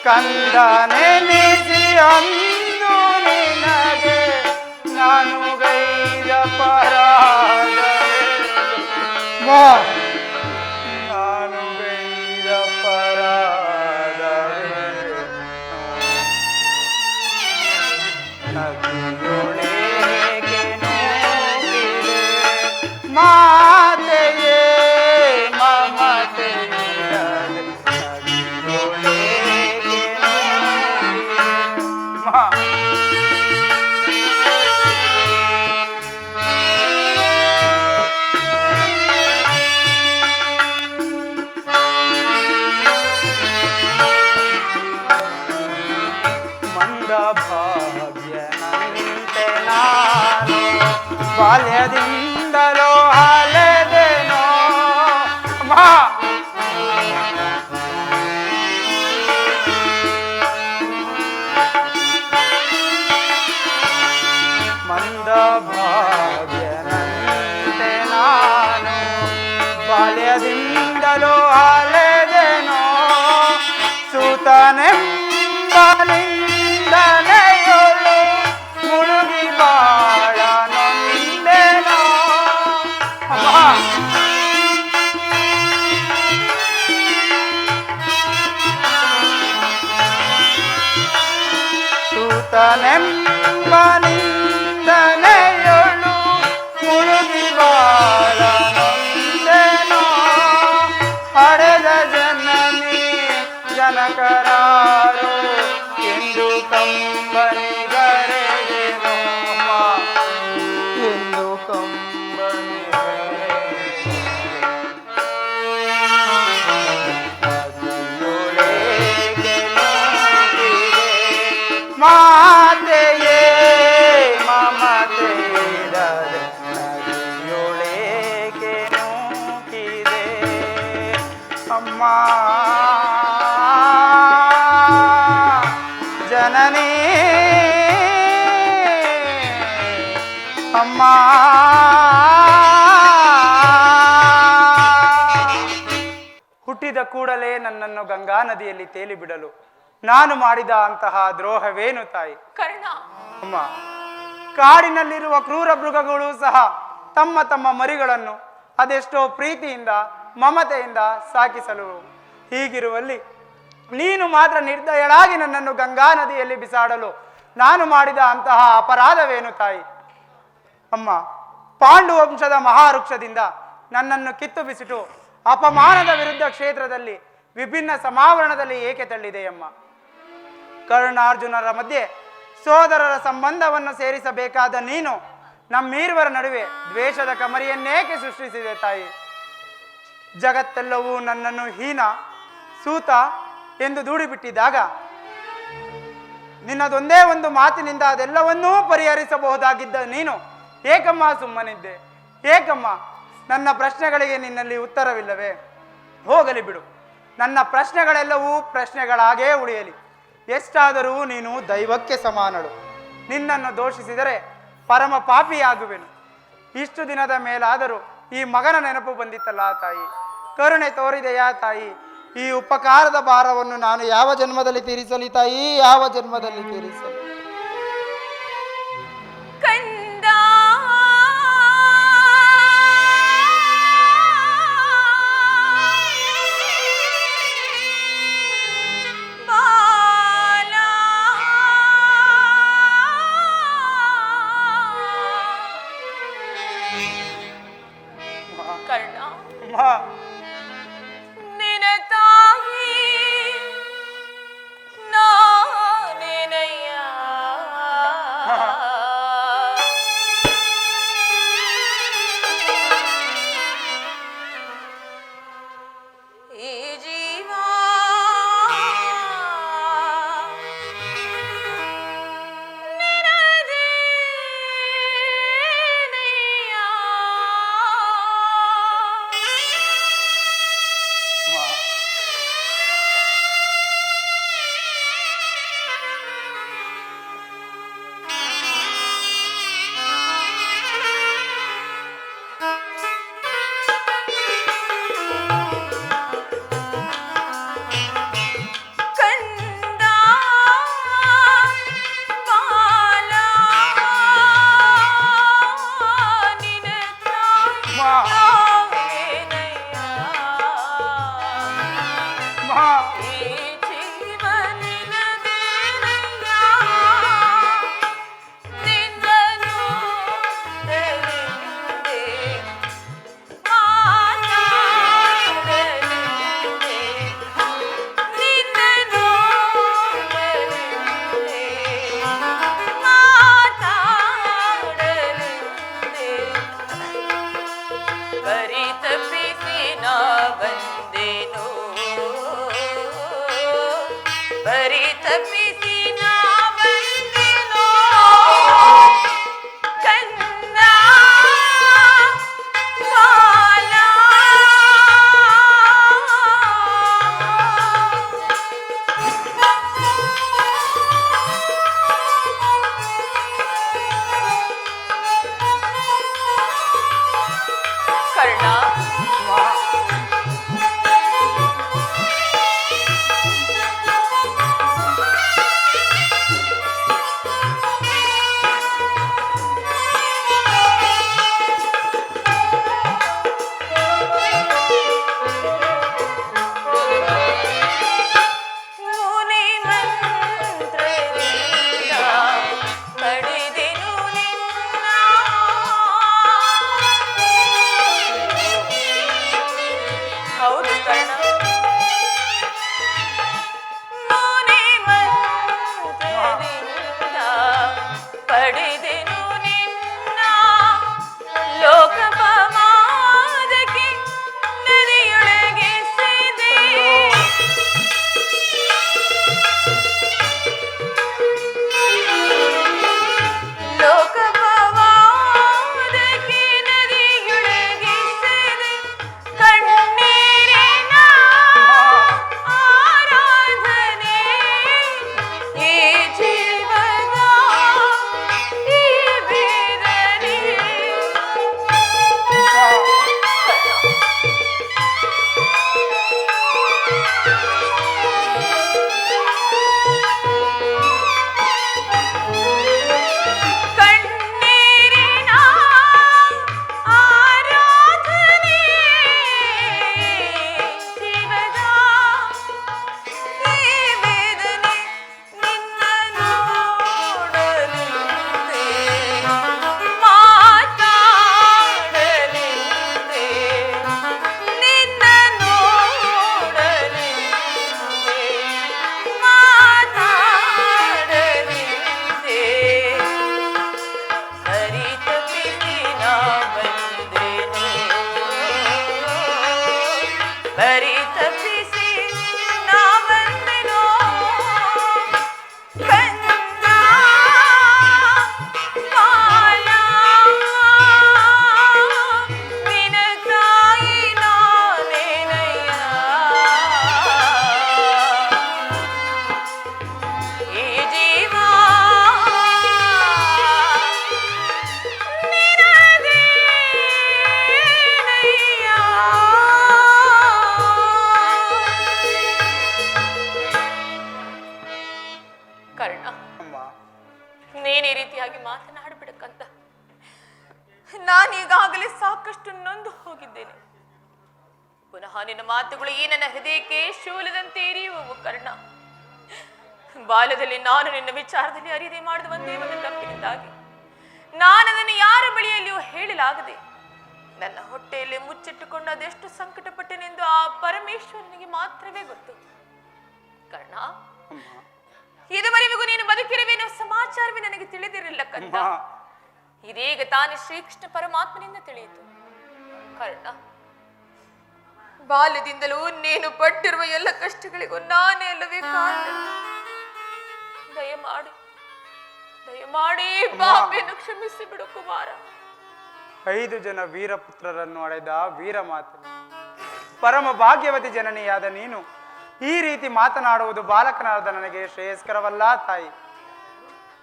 ಕಂದನೆ ನಿಸಿ ಅಂದು ನಿನಗೆ ನಾನು ಗೈದ ಪರಾಧವೇ ನಾನು ಗೈದ ಪರಾಧವೇ ನದಿಯೊಳಗೆ ನೂಕಿದೆ ಮಾತೆಯೇ ಮಮತೆಯಿಲ್ಲದೆ ನದಿಯೊಳಗೆ ಮಂದ ಭಾಗ್ಯನಂತೆ ನಾನು ಬಾಲ್ಯದಿಂದಲೋ ಅಲೆದೆನೋ ಮಂದ ಭಾಗ್ಯನಂತೆ ನಾನು ಬಾಲ್ಯದಿಂದಲೋ ಅಲೆದೆನೋ ಸುತನೆಂಬ ನಿಂದನೆಯೊಳು ಮುಳುಗಿ ಬಾಳ ನೊಂದೆನೋ ಸುತನೆಂಬ ನಿಂದನೆಯೊಳು ಮುಳುಗಿ ಬಾಳ ನೊಂದೆನೋ ಹಡೆದ ಜನನಿ ಜನಕರಾರು ಎಂದು ಕಂಬನಿಗರೆದೆನೋ ಎಂದು ನದಿಯೊಳಗೆ ನೂಕಿದೆ ಮಾತೆಯೇ ಮಮತೆಯಿಲ್ಲದೆ ನದಿಯೊಳಗೆ ನೂಕಿದೆ ಅಮ್ಮ ಜನನಿ ಅಮ್ಮ ಹುಟ್ಟಿದ ಕೂಡಲೇ ನನ್ನನ್ನು ಗಂಗಾ ನದಿಯಲ್ಲಿ ತೇಲಿ ಬಿಡಲು ನಾನು ಮಾಡಿದ ಅಂತಹ ದ್ರೋಹವೇನು ತಾಯಿ? ಕರ್ಣ, ಅಮ್ಮ, ಕಾಡಿನಲ್ಲಿರುವ ಕ್ರೂರ ಮೃಗಗಳು ಸಹ ತಮ್ಮ ತಮ್ಮ ಮರಿಗಳನ್ನು ಅದೆಷ್ಟೋ ಪ್ರೀತಿಯಿಂದ ಮಮತೆಯಿಂದ ಸಾಕಿಸಲು ಹೀಗಿರುವಲ್ಲಿ ನೀನು ಮಾತ್ರ ನಿರ್ದಯಳಾಗಿ ನನ್ನನ್ನು ಗಂಗಾ ನದಿಯಲ್ಲಿ ಬಿಸಾಡಲು ನಾನು ಮಾಡಿದ ಅಂತಹ ಅಪರಾಧವೇನು ತಾಯಿ? ಅಮ್ಮ, ಪಾಂಡು ವಂಶದ ಮಹಾವೃಕ್ಷದಿಂದ ನನ್ನನ್ನು ಕಿತ್ತು ಬಿಸಿಟು ಅಪಮಾನದ ವಿರುದ್ಧ ಕ್ಷೇತ್ರದಲ್ಲಿ ವಿಭಿನ್ನ ಸಮಾವರಣದಲ್ಲಿ ಏಕೆ ತಳ್ಳಿದೆಯಮ್ಮ? ಕರ್ಣಾರ್ಜುನರ ಮಧ್ಯೆ ಸೋದರರ ಸಂಬಂಧವನ್ನು ಸೇರಿಸಬೇಕಾದ ನೀನು ನಮ್ಮೀರುವರ ನಡುವೆ ದ್ವೇಷದ ಕಮರಿಯನ್ನೇಕೆ ಸೃಷ್ಟಿಸಿದೆ ತಾಯಿ? ಜಗತ್ತೆಲ್ಲವೂ ನನ್ನನ್ನು ಹೀನ ಸೂತ ಎಂದು ದೂಡಿಬಿಟ್ಟಿದ್ದಾಗ ನಿನ್ನದೊಂದೇ ಒಂದು ಮಾತಿನಿಂದ ಅದೆಲ್ಲವನ್ನೂ ಪರಿಹರಿಸಬಹುದಾಗಿದ್ದ ನೀನು ಏಕಮ್ಮ ಸುಮ್ಮನಿದ್ದೆ? ಏಕಮ್ಮ ನನ್ನ ಪ್ರಶ್ನೆಗಳಿಗೆ ನಿನ್ನಲ್ಲಿ ಉತ್ತರವಿಲ್ಲವೇ? ಹೋಗಲಿ ಬಿಡು, ನನ್ನ ಪ್ರಶ್ನೆಗಳೆಲ್ಲವೂ ಪ್ರಶ್ನೆಗಳಾಗೇ ಉಳಿಯಲಿ. ಎಷ್ಟಾದರೂ ನೀನು ದೈವಕ್ಕೆ ಸಮಾನಳು. ನಿನ್ನನ್ನು ದೋಷಿಸಿದರೆ ಪರಮ ಪಾಪಿಯಾಗುವೆನು. ಇಷ್ಟು ದಿನದ ಮೇಲಾದರೂ ಈ ಮಗನ ನೆನಪು ಬಂದಿತ್ತಲ್ಲ ತಾಯಿ, ಕರುಣೆ ತೋರಿದೆಯಾ ತಾಯಿ? ಈ ಉಪಕಾರದ ಭಾರವನ್ನು ನಾನು ಯಾವ ಜನ್ಮದಲ್ಲಿ ತೀರಿಸಲಿ ತಾಯಿ, ಯಾವ ಜನ್ಮದಲ್ಲಿ ತೀರಿಸಲಿ? ಕಂದ ಬಾಲ ಕರ್ಣ, ಮಾ, ನಿನ ತಾಯಿ ನಾನೇನಯ್ಯ. ಅಮ್ಮ. ನೀನ್ ಈ ರೀತಿಯಾಗಿ ಮಾತನಾಡಬೇಡಕ್ಕಂತ ನಾನೀಗಾಗಲೇ ಸಾಕಷ್ಟು ನೊಂದು ಹೋಗಿದ್ದೇನೆ. ಪುನಃ ನಿನ್ನ ಮಾತುಗಳು ಈ ನನ್ನ ಹೃದಯಕ್ಕೆ ಶೂಲದಂತೆ ಎರಿಯುವವು ಕರ್ಣ. ಬಾಲ್ಯದಲ್ಲಿ ನಾನು ನಿನ್ನ ವಿಚಾರದಲ್ಲಿ ಅರಿದೇ ಮಾಡಿದ ಒಂದೇ ಒಂದು ತಪ್ಪಿನಿಂದಾಗಿ ನಾನದನ್ನು ಯಾರ ಬಳಿಯಲ್ಲಿಯೂ ಹೇಳಲಾಗದೆ ನನ್ನ ಹೊಟ್ಟೆಯಲ್ಲಿ ಮುಚ್ಚಿಟ್ಟುಕೊಂಡು ಅದೆಷ್ಟು ಸಂಕಟಪಟ್ಟೆನೆಂದು ಆ ಪರಮೇಶ್ವರನಿಗೆ ಮಾತ್ರವೇ ಗೊತ್ತು. ಕರ್ಣ, ಇದುವರೆಗೂ ನೀನು ಬದುಕಿರುವೇನೋ ಸಮಾಚಾರವೇ ನನಗೆ ತಿಳಿದಿರಲಿಲ್ಲ ಕಂದ. ಇದೀಗ ತಾನೇ ಶ್ರೀಕೃಷ್ಣ ಪರಮಾತ್ಮನಿಂದ ತಿಳಿಯಿತು. ಕರ್ಣ, ಬಾಲ್ಯದಿಂದಲೂ ನೀನು ಪಟ್ಟಿರುವ ಎಲ್ಲ ಕಷ್ಟಗಳಿಗೂ ನಾನೇ ಅಲ್ಲವೇ ಕಾರಣ. ದಯಮಾಡಿ ದಯಮಾಡಿ ಪಾಪಿಯನ್ನು ಕ್ಷಮಿಸಿ ಬಿಡು ಕುಮಾರ. 5 ಜನ ವೀರಪುತ್ರರನ್ನು ಅಡೆದ ವೀರಮಾತೆ, ಪರಮ ಭಾಗ್ಯವತಿ ಜನನಿಯಾದ ನೀನು ಈ ರೀತಿ ಮಾತನಾಡುವುದು ಬಾಲಕನಾದ ನನಗೆ ಶ್ರೇಯಸ್ಕರವಲ್ಲ ತಾಯಿ.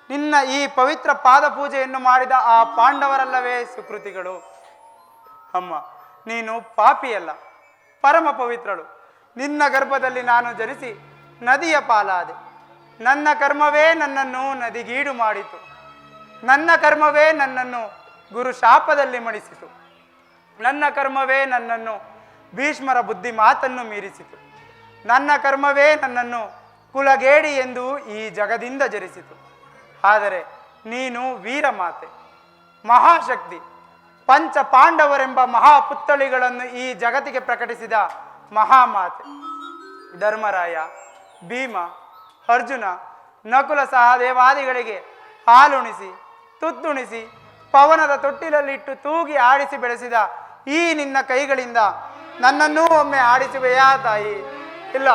ನಿನ್ನ ಈ ಪವಿತ್ರ ಪಾದ ಪೂಜೆಯನ್ನು ಮಾಡಿದ ಆ ಪಾಂಡವರಲ್ಲವೇ ಸುಕೃತಿಗಳು. ಅಮ್ಮ, ನೀನು ಪಾಪಿಯಲ್ಲ, ಪರಮ ಪವಿತ್ರಳು. ನಿನ್ನ ಗರ್ಭದಲ್ಲಿ ನಾನು ಜನಿಸಿ ನದಿಯ ಪಾಲಾದೆ. ನನ್ನ ಕರ್ಮವೇ ನನ್ನನ್ನು ನದಿಗೀಡು ಮಾಡಿತು. ನನ್ನ ಕರ್ಮವೇ ನನ್ನನ್ನು ಗುರು ಶಾಪದಲ್ಲಿ ಮಣಿಸಿತು. ನನ್ನ ಕರ್ಮವೇ ನನ್ನನ್ನು ಭೀಷ್ಮರ ಬುದ್ಧಿ ಮಾತನ್ನು ಮೀರಿಸಿತು. ನನ್ನ ಕರ್ಮವೇ ನನ್ನನ್ನು ಕುಲಗೇಡಿ ಎಂದು ಈ ಜಗದಿಂದ ಜರಿಸಿತು. ಆದರೆ ನೀನು ವೀರಮಾತೆ, ಮಹಾಶಕ್ತಿ, ಪಂಚ ಪಾಂಡವರೆಂಬ ಮಹಾಪುತ್ಥಳಿಗಳನ್ನು ಈ ಜಗತ್ತಿಗೆ ಪ್ರಕಟಿಸಿದ ಮಹಾಮಾತೆ. ಧರ್ಮರಾಯ, ಭೀಮ, ಅರ್ಜುನ, ನಕುಲ ಸಹದೇವಾದಿಗಳಿಗೆ ಹಾಲುಣಿಸಿ ತುತ್ತುಣಿಸಿ ಪವನದ ತೊಟ್ಟಿಲಲ್ಲಿಟ್ಟು ತೂಗಿ ಆಡಿಸಿ ಬೆಳೆಸಿದ ಈ ನಿನ್ನ ಕೈಗಳಿಂದ ನನ್ನನ್ನೂ ಒಮ್ಮೆ ಆಡಿಸುವೆಯಾ ತಾಯಿ? ಇಲ್ಲ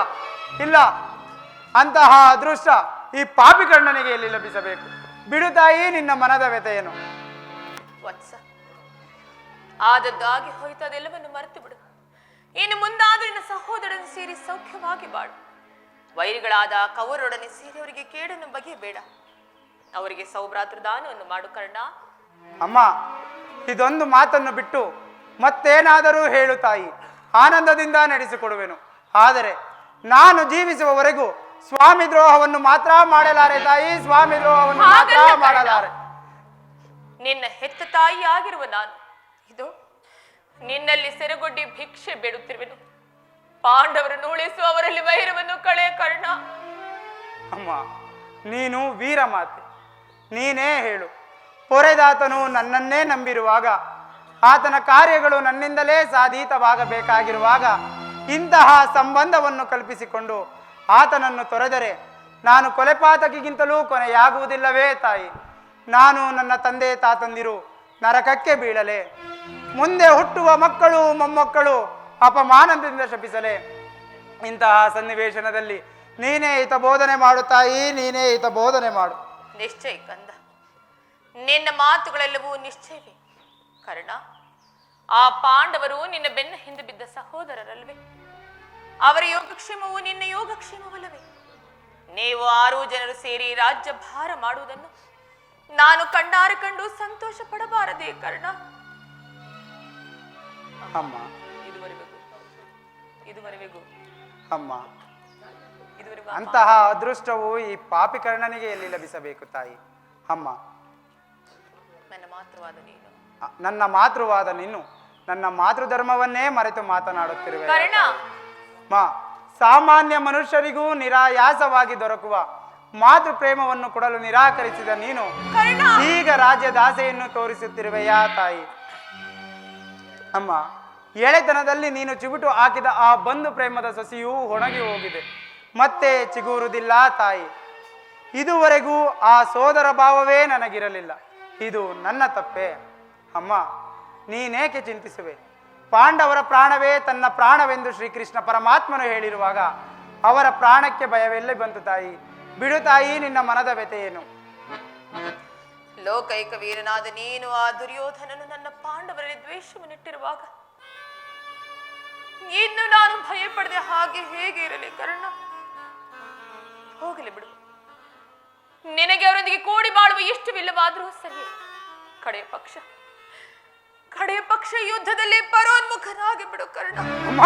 ಇಲ್ಲ, ಅಂತಹ ಅದೃಷ್ಟ ಈ ಪಾಪಿಕರ್ಣನಿಗೆ ಎಲ್ಲಿ ಲಭಿಸಬೇಕು? ಬಿಡು ತಾಯಿ ನಿನ್ನ ಮನದ ವ್ಯಥೆಯನ್ನು. ವತ್ಸ, ಆದದ್ದಾಗಿ ಹೋಯ್ತು, ಅದೆಲ್ಲವನ್ನು ಮರೆತು ಬಿಡು. ಇನ್ನು ಮುಂದಾದ್ರೂ ನಿನ್ನ ಸಹೋದರನ ಸೇರಿ ಸೌಖ್ಯವಾಗಿ ಬಾಳು. ವೈರಿಗಳಾದ ಕೌರರೊಡನೆ ಸೇರಿ ಅವರಿಗೆ ಕೇಡನ್ನು ಬಗೆಯಬೇಡ. ಅವರಿಗೆ ಸೌಭ್ರಾತೃ ದಾನವನ್ನು ಮಾಡು ಕರ್ಣ. ಅಮ್ಮ, ಇದೊಂದು ಮಾತನ್ನು ಬಿಟ್ಟು ಮತ್ತೇನಾದರೂ ಹೇಳು ತಾಯಿ, ಆನಂದದಿಂದ ನಡೆಸಿಕೊಡುವೆನು. ಆದರೆ ನಾನು ಜೀವಿಸುವವರೆಗೂ ಸ್ವಾಮಿ ದ್ರೋಹವನ್ನು ಮಾತ್ರ ಮಾಡಲಾರೆ ತಾಯಿ, ಸ್ವಾಮಿ ದ್ರೋಹವನ್ನು ಮಾತ್ರ ಮಾಡಲಾರೆ. ನಿನ್ನ ಹೆತ್ತ ತಾಯಿ ಆಗಿರುವ ನಾನು ಇದು ನಿನ್ನಲ್ಲಿ ಸೆರೆಗೊಡ್ಡಿ ಭಿಕ್ಷೆ ಬೇಡುತ್ತಿರುವೆನು. ಪಾಂಡವರನ್ನು ಉಳಿಸುವ ಅವರಲ್ಲಿ ವೈರವನ್ನು ಕಳೆಯ ಕರ್ಣ. ಅಮ್ಮ, ನೀನು ವೀರಮಾತೆ, ನೀನೇ ಹೇಳು. ಪೊರೆದಾತನು ನನ್ನನ್ನೇ ನಂಬಿರುವಾಗ, ಆತನ ಕಾರ್ಯಗಳು ನನ್ನಿಂದಲೇ ಸಾಧಿತವಾಗಬೇಕಾಗಿರುವಾಗ ಇಂತಹ ಸಂಬಂಧವನ್ನು ಕಲ್ಪಿಸಿಕೊಂಡು ಆತನನ್ನು ತೊರೆದರೆ ನಾನು ಕೊಲೆಪಾತಕಿಗಿಂತಲೂ ಕೊನೆಯಾಗುವುದಿಲ್ಲವೇ ತಾಯಿ? ನಾನು ನನ್ನ ತಂದೆ ತಾತಂದಿರು ನರಕಕ್ಕೆ ಬೀಳಲೆ? ಮುಂದೆ ಹುಟ್ಟುವ ಮಕ್ಕಳು ಮೊಮ್ಮಕ್ಕಳು ಅಪಮಾನದಿಂದ ಶಪಿಸಲೆ? ಇಂತಹ ಸನ್ನಿವೇಶನದಲ್ಲಿ ನೀನೇ ಹಿತ ಬೋಧನೆ ಮಾಡು ತಾಯಿ, ನೀನೇ ಹಿತ ಬೋಧನೆ ಮಾಡು. ನಿಶ್ಚಯ ಕಂದ, ನಿನ್ನ ಮಾತುಗಳೆಲ್ಲವೂ ನಿಶ್ಚಯವೇ. ಕರ್ಣ, ಆ ಪಾಂಡವರು ನಿನ್ನ ಬೆನ್ನ ಹಿಂದೆ ಬಿದ್ದ ಸಹೋದರರಲ್ವೇ? ಅವರ ಯೋಗಕ್ಷೇಮವು ನಿನ್ನ ಯೋಗಕ್ಷೇಮವಲ್ಲವೇ? ನೀವು 6 ಜನರು ಸೇರಿ ರಾಜ್ಯ ಭಾರ ಮಾಡುವುದನ್ನು ನಾನು ಕಣ್ಣಾರೆ ಕಂಡು ಸಂತೋಷ ಪಡಬಾರದೇ ಕರ್ಣ? ಅಮ್ಮ, ಇದುವರೆಗೂ ಅಮ್ಮ, ಅಂತಹ ಅದೃಷ್ಟವು ಈ ಪಾಪಿಕರ್ಣನಿಗೆ ಎಲ್ಲಿ ಲಭಿಸಬೇಕು ತಾಯಿ? ಅಮ್ಮ, ನನ್ನ ಮಾತೃವಾದ ನೀನು, ನನ್ನ ಮಾತೃವಾದ ನೀನು ನನ್ನ ಮಾತೃಧರ್ಮವನ್ನೇ ಮರೆತು ಮಾತನಾಡುತ್ತಿರುವೆ. ಸಾಮಾನ್ಯ ಮನುಷ್ಯರಿಗೂ ನಿರಾಯಾಸವಾಗಿ ದೊರಕುವ ಮಾತೃ ಪ್ರೇಮವನ್ನು ಕೊಡಲು ನಿರಾಕರಿಸಿದ ನೀನು ಈಗ ರಾಜ್ಯದಾಸೆಯನ್ನು ತೋರಿಸುತ್ತಿರುವೆಯಾ ತಾಯಿ? ಅಮ್ಮ, ಎಳೆತನದಲ್ಲಿ ನೀನು ಚಿಗುಟು ಹಾಕಿದ ಆ ಬಂಧು ಪ್ರೇಮದ ಸಸಿಯೂ ಒಣಗಿ ಹೋಗಿದೆ, ಮತ್ತೆ ಚಿಗುರುವುದಿಲ್ಲ ತಾಯಿ. ಇದುವರೆಗೂ ಆ ಸೋದರ ಭಾವವೇ ನನಗಿರಲಿಲ್ಲ. ಇದು ನನ್ನ ತಪ್ಪೆ. ಅಮ್ಮ, ನೀನೇಕೆ ಚಿಂತಿಸುವೆ? ಪಾಂಡವರ ಪ್ರಾಣವೇ ತನ್ನ ಪ್ರಾಣವೆಂದು ಶ್ರೀಕೃಷ್ಣ ಪರಮಾತ್ಮನು ಹೇಳಿರುವಾಗ ಅವರ ಪ್ರಾಣಕ್ಕೆ ಭಯವೆಲ್ಲಿ ಬಂತು ತಾಯಿ? ಬಿಡು ತಾಯಿ ನಿನ್ನ ಮನದ ವ್ಯಥೆಯೇನು. ಲೋಕೈಕ ವೀರನಾದ ನೀನು ಆ ದುರ್ಯೋಧನನು ನನ್ನ ಪಾಂಡವರಲ್ಲಿ ದ್ವೇಷವನ್ನಿಟ್ಟಿರುವಾಗ ಇನ್ನು ನಾನು ಭಯ ಪಡೆದೆ ಹಾಗೆ ಹೇಗೆ ಇರಲಿ ಕರ್ಣ? ಹೋಗಲಿ ಬಿಡು. ನಿನಗೆ ಅವರೊಂದಿಗೆ ಕೂಡಿ ಬಾಳುವ ಇಷ್ಟವಿಲ್ಲವಾದರೂ ಸರಿ. ಕಡೆಯ ಪಕ್ಷ ಯುದ್ಧದಲ್ಲಿ ಪರೋನ್ಮುಖನಾಗಿ ಬಿಡು ಕರ್ಣ. ಅಮ್ಮ,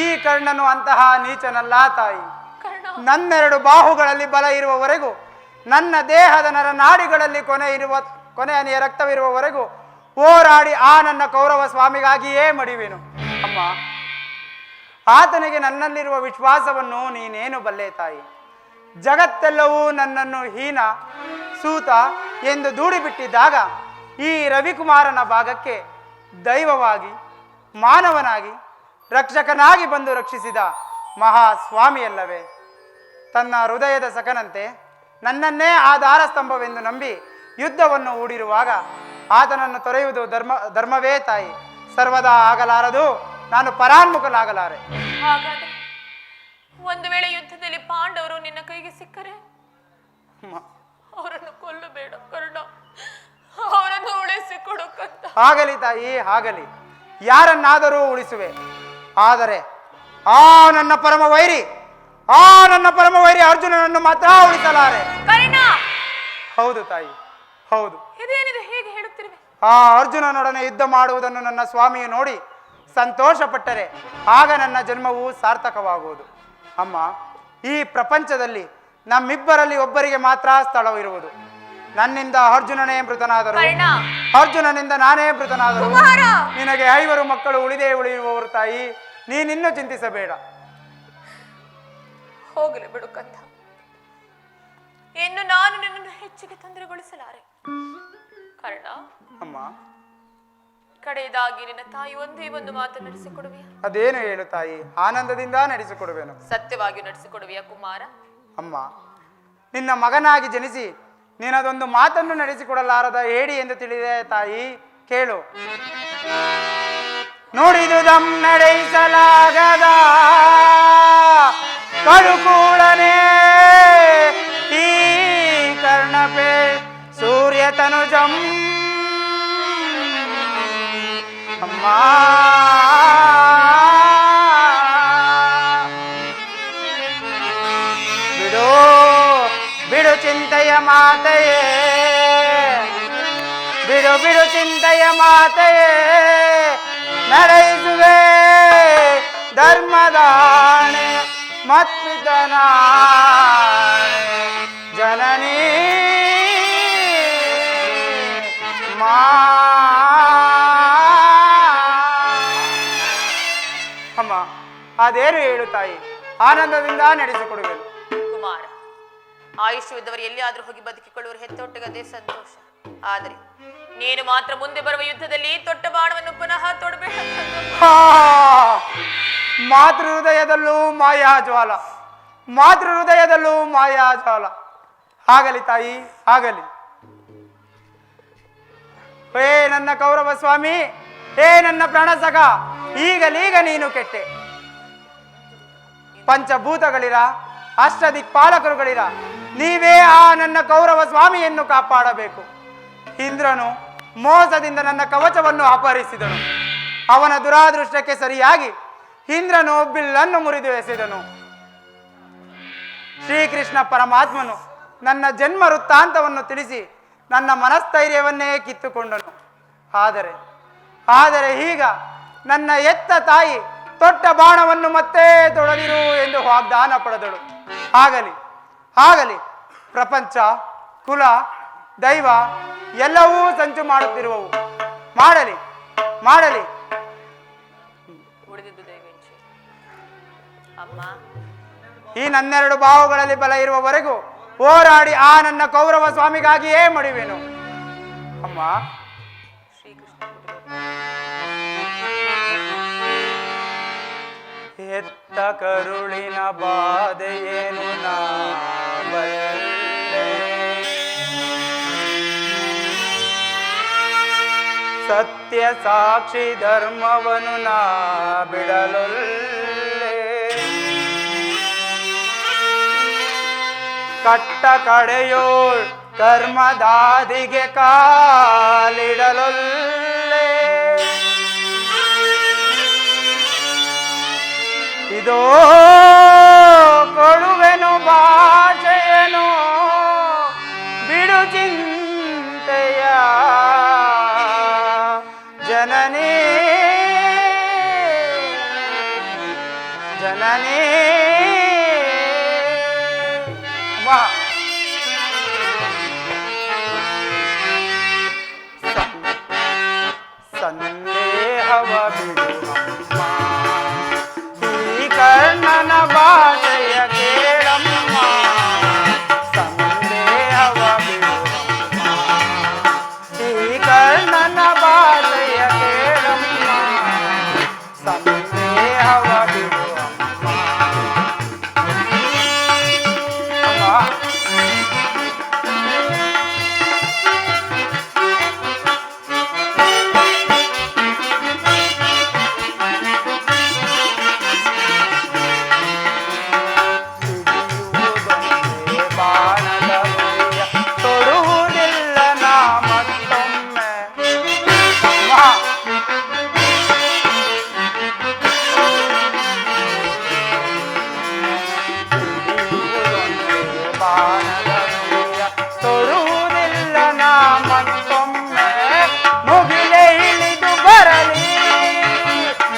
ಈ ಕರ್ಣನು ಅಂತಹ ನೀಚನಲ್ಲ ತಾಯಿ. ಕರ್ಣ, ನನ್ನೆರಡು ಬಾಹುಗಳಲ್ಲಿ ಬಲ ಇರುವವರೆಗೂ, ನನ್ನ ದೇಹದ ನರನಾಡಿಗಳಲ್ಲಿ ಕೊನೆಯ ರಕ್ತವಿರುವವರೆಗೂ ಹೋರಾಡಿ ಆ ನನ್ನ ಕೌರವ ಸ್ವಾಮಿಗಾಗಿಯೇ ಮಡಿವೆನು. ಅಮ್ಮ, ಆತನಿಗೆ ನನ್ನಲ್ಲಿರುವ ವಿಶ್ವಾಸವನ್ನು ನೀನೇನು ಬಲ್ಲೆ ತಾಯಿ. ಜಗತ್ತೆಲ್ಲವೂ ನನ್ನನ್ನು ಹೀನ ಸೂತ ಎಂದು ದೂಡಿಬಿಟ್ಟಿದ್ದಾಗ ಈ ರವಿಕುಮಾರನ ಭಾಗಕ್ಕೆ ದೈವವಾಗಿ, ಮಾನವನಾಗಿ, ರಕ್ಷಕನಾಗಿ ಬಂದು ರಕ್ಷಿಸಿದ ಮಹಾಸ್ವಾಮಿಯಲ್ಲವೇ. ತನ್ನ ಹೃದಯದ ಸಖನಂತೆ ನನ್ನನ್ನೇ ಆಧಾರ ಸ್ತಂಭವೆಂದು ನಂಬಿ ಯುದ್ಧವನ್ನು ಹೂಡಿರುವಾಗ ಆತನನ್ನು ತೊರೆಯುವುದು ಧರ್ಮವೇ ತಾಯಿ. ಸರ್ವದಾ ಆಗಲಾರದು, ನಾನು ಪರಾನ್ಮುಖನಾಗಲಾರೆ. ಹಾಗಾದ್ರೆ ಒಂದು ವೇಳೆ ಯುದ್ಧದಲ್ಲಿ ಪಾಂಡವರು ನಿನ್ನ ಕೈಗೆ ಸಿಕ್ಕರೆ ಅವರನ್ನು ಕೊಲ್ಲಬೇಡ ಕರ್ಣ, ಅವರನ್ನು ಉಳಿಸಿಕೊಡು ಕಂದ. ಆಗಲಿ ತಾಯಿ, ಆಗಲಿ. ಯಾರನ್ನಾದರೂ ಉಳಿಸುವೆ. ಆದರೆ ನನ್ನ ಪರಮ ವೈರಿ ಅರ್ಜುನನನ್ನು ಮಾತ್ರ ಉಳಿಸಲಾರೆ. ಕರ್ಣ, ಹೌದು ತಾಯಿ, ಹೌದು. ಇದೇನಿದು ಹೇಗೆ ಹೇಳುತ್ತಿರುವೆ? ಆ ಅರ್ಜುನನೊಡನೆ ಯುದ್ಧ ಮಾಡುವುದನ್ನು ನನ್ನ ಸ್ವಾಮಿಯು ನೋಡಿ ಸಂತೋಷ ಪಟ್ಟರೆ ಆಗ ನನ್ನ ಜನ್ಮವು ಸಾರ್ಥಕವಾಗುವುದು. ಅಮ್ಮ, ಈ ಪ್ರಪಂಚದಲ್ಲಿ ನಮ್ಮಿಬ್ಬರಲ್ಲಿ ಒಬ್ಬರಿಗೆ ಮಾತ್ರ ಸ್ಥಳವಿರುವುದು. ನನ್ನಿಂದ ಅರ್ಜುನನೇ ಮೃತನಾದರು, ಅರ್ಜುನನಿಂದ ನಾನೇ ಮೃತನಾದರು. ನಿನಗೆ 5 ಮಕ್ಕಳು ಉಳಿಯುವವರು ತಾಯಿ, ನೀನಿನ್ನೂ ಚಿಂತಿಸಬೇಡ. ಹೋಗಲಿ ಬಿಡು ಕಂದ, ಇನ್ನು ನಾನು ನಿನ್ನನ್ನು ಹೆಚ್ಚಿಗೆ ತೊಂದರೆಗೊಳಿಸಲಾರೆ. ಕರ್ಣ, ಅಮ್ಮ, ಕಡೆಯದಾಗಿ ನಿನ್ನ ತಾಯಿ ಒಂದೇ ಒಂದು ಮಾತು ನಡೆಸಿಕೊಡುವಿಯಾ? ಅದೇನು ಹೇಳು ತಾಯಿ, ಆನಂದದಿಂದ ನಡೆಸಿಕೊಡುವೆನು. ಸತ್ಯವಾಗಿ ನಡೆಸಿಕೊಡುವಿಯಾ ಕುಮಾರ? ಅಮ್ಮ, ನಿನ್ನ ಮಗನಾಗಿ ಜನಿಸಿ ನೀನದೊಂದು ಮಾತನ್ನು ನಡೆಸಿಕೊಡಲಾರದ ಹೇಳಿ ಎಂದು ತಿಳಿದೆ ತಾಯಿ, ಕೇಳು. ನುಡಿದುದಂ ನಡೆಸಲಾಗದ ಕಳುಕೂಳನೆ ಈ ಕರ್ಣಪೆ ಸೂರ್ಯ ತನುಜಂ. ಅಮ್ಮ, ಬಿಡು ಚಿಂತೆಯ ಮಾತೆಯೇ, ಬಿಡು ಚಿಂತೆಯ ಮಾತೆಯೇ, ನಡೆಸುವೆ ಧರ್ಮದಾಣೆ ಮತ್ಪಿತನಾಣೆ ಜನನೀ ಅಮ್ಮ, ಅದೇನು ಹೇಳು ತಾಯಿ, ಆನಂದದಿಂದ ನಡೆಸಿಕೊಡುವೆನು. ಕುಮಾರ, ಆಯುಷ್ಯವಿದ್ದವರು ಎಲ್ಲಿಯಾದ್ರೂ ಹೋಗಿ ಬದುಕಿಕೊಳ್ಳುವರು ಹೆತ್ತೊಟ್ಟಿಗದೇ ಸಂತೋಷ. ಆದರೆ ನೀನು ಮಾತ್ರ ಮುಂದೆ ಬರುವ ಯುದ್ಧದಲ್ಲಿ ತೊಟ್ಟ ಬಾಣವನ್ನು ಪುನಃ ತೊಡಬೇಡ. ಮಾತೃ ಹೃದಯದಲ್ಲೂ ಮಾಯಾಜ್ವಾಲ. ಆಗಲಿ ತಾಯಿ, ಆಗಲಿ. ಹೇ ನನ್ನ ಕೌರವ ಸ್ವಾಮಿ, ಹೇ ನನ್ನ ಪ್ರಾಣಸಖ, ಈಗಲೀಗ ನೀನು ಕೆಟ್ಟೆ. ಪಂಚಭೂತಗಳಿರ, ಅಷ್ಟದಿಕ್ಪಾಲಕರುಗಳಿರ, ನೀವೇ ಆ ನನ್ನ ಕೌರವ ಸ್ವಾಮಿಯನ್ನು ಕಾಪಾಡಬೇಕು. ಇಂದ್ರನು ಮೋಸದಿಂದ ನನ್ನ ಕವಚವನ್ನು ಅಪಹರಿಸಿದನು. ಅವನ ದುರಾದೃಷ್ಟಕ್ಕೆ ಸರಿಯಾಗಿ ಇಂದ್ರನು ಬಿಲ್ಲನ್ನು ಮುರಿದು ಎಸೆದನು. ಶ್ರೀಕೃಷ್ಣ ಪರಮಾತ್ಮನು ನನ್ನ ಜನ್ಮ ವೃತ್ತಾಂತವನ್ನು ತಿಳಿಸಿ ನನ್ನ ಮನಸ್ಥೈರ್ಯವನ್ನೇ ಕಿತ್ತುಕೊಂಡನು. ಆದರೆ ಈಗ ನನ್ನ ಎತ್ತ ತಾಯಿ ತೊಟ್ಟ ಬಾಣವನ್ನು ಮತ್ತೆ ತೊಡದಿರು ಎಂದು ವಾಗ್ದಾನ ಪಡೆದಳು. ಆಗಲಿ. ಪ್ರಪಂಚ, ಕುಲ, ದೈವ ಎಲ್ಲವೂ ಸಂಚು ಮಾಡುತ್ತಿರುವವು. ಮಾಡಲಿ. ಉಳಿದಿದ್ದು ದೈವೇಚ್ಛೆ. ಅಮ್ಮ, ಈ ನನ್ನೆರಡು ಬಾಹುಗಳಲ್ಲಿ ಬಲ ಇರುವವರೆಗೂ ಹೋರಾಡಿ ಆ ನನ್ನ ಕೌರವ ಸ್ವಾಮಿಗಾಗಿಯೇ ಮಡಿವೆನು. ಅಮ್ಮ, ಶ್ರೀಕೃಷ್ಣ ಎತ್ತ ಕರುಳಿನ ಬಾಧೆಯೇನು ನಾ ಬಲ್ಲೆ, ಸತ್ಯ ಸಾಕ್ಷಿ ಧರ್ಮವನು ನಾ ಬಿಡಲೊಲ್ಲೆ, ಕಟ್ಟ ಕಡೆಯೋಳ್ ಕರ್ಮದಾದಿಗೆ ಕಾಲಿಡಲೊಲ್ಲೆ. ಇದೋ ಕೊಡುವೆನು ಭಾಷೆಯನು ಬಿಡು ಚಿಂತೆಯ ಜನನೇ ಅಮ್ಮ ಸಂದೇಹವ ಬಿಡು ಅಮ್ಮ, ಈ ಕರ್ಣನ ಭಾಷೆಯ ಕೇಳಮ್ಮ, ಸಂದೇಹವ ಬಿಡು ಅಮ್ಮ, ಈ ಕರ್ಣನ ಭಾಷೆಯ ಕೇಳಮ್ಮ, ಸಂದೇಹವ ಬಿಡು ಅಮ್ಮ. ಬಾಣದ ಗುರಿಯ ತೊಡುವುದಿಲ್ಲ ನಾ ಮತ್ತೊಮ್ಮೆ. ಬಾಣದ ಗುರಿಯ ತೊಡುವುದಿಲ್ಲ ನಾ ಮತ್ತೊಮ್ಮೆ, ಮುಗಿಲೆ ಇಳಿದು ಬರಲಿ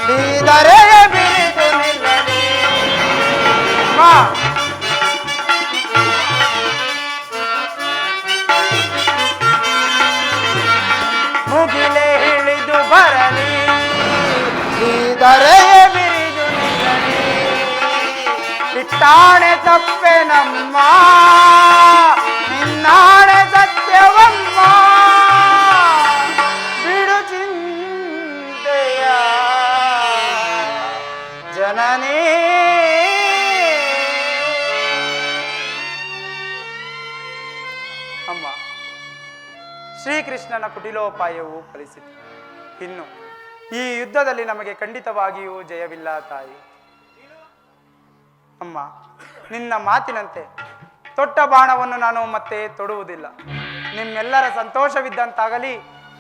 ಬೀದರೆಯ ಬಿರಿದು ನಿಲ್ಲಲಿ. ಮುಗಿಲೆ ಇಳಿದು ಬರಲಿ ಬೀದರೆಯ ಬಿರಿದು ನಿಲ್ಲಲಿ. ಬಿಟ್ಟಾಣೆ ತಪ್ಪೆ ನಮ್ಮ ನಿನ್ನಾಣೆ ಸತ್ಯವಮ್ಮ, ಬಿಡು ಚಿಂತೆಯ ಜನನೇ. ಅಮ್ಮ, ಶ್ರೀಕೃಷ್ಣನ ಕುಟಿಲೋಪಾಯವು ಫಲಿಸಿತು. ಇನ್ನು ಈ ಯುದ್ಧದಲ್ಲಿ ನಮಗೆ ಖಂಡಿತವಾಗಿಯೂ ಜಯವಿಲ್ಲ ತಾಯಿ. ಅಮ್ಮ, ನಿನ್ನ ಮಾತಿನಂತೆ ತೊಟ್ಟ ಬಾಣವನ್ನು ನಾನು ಮತ್ತೆ ತೊಡುವುದಿಲ್ಲ. ನಿಮ್ಮೆಲ್ಲರ ಸಂತೋಷವಿದ್ದಂತಾಗಲಿ.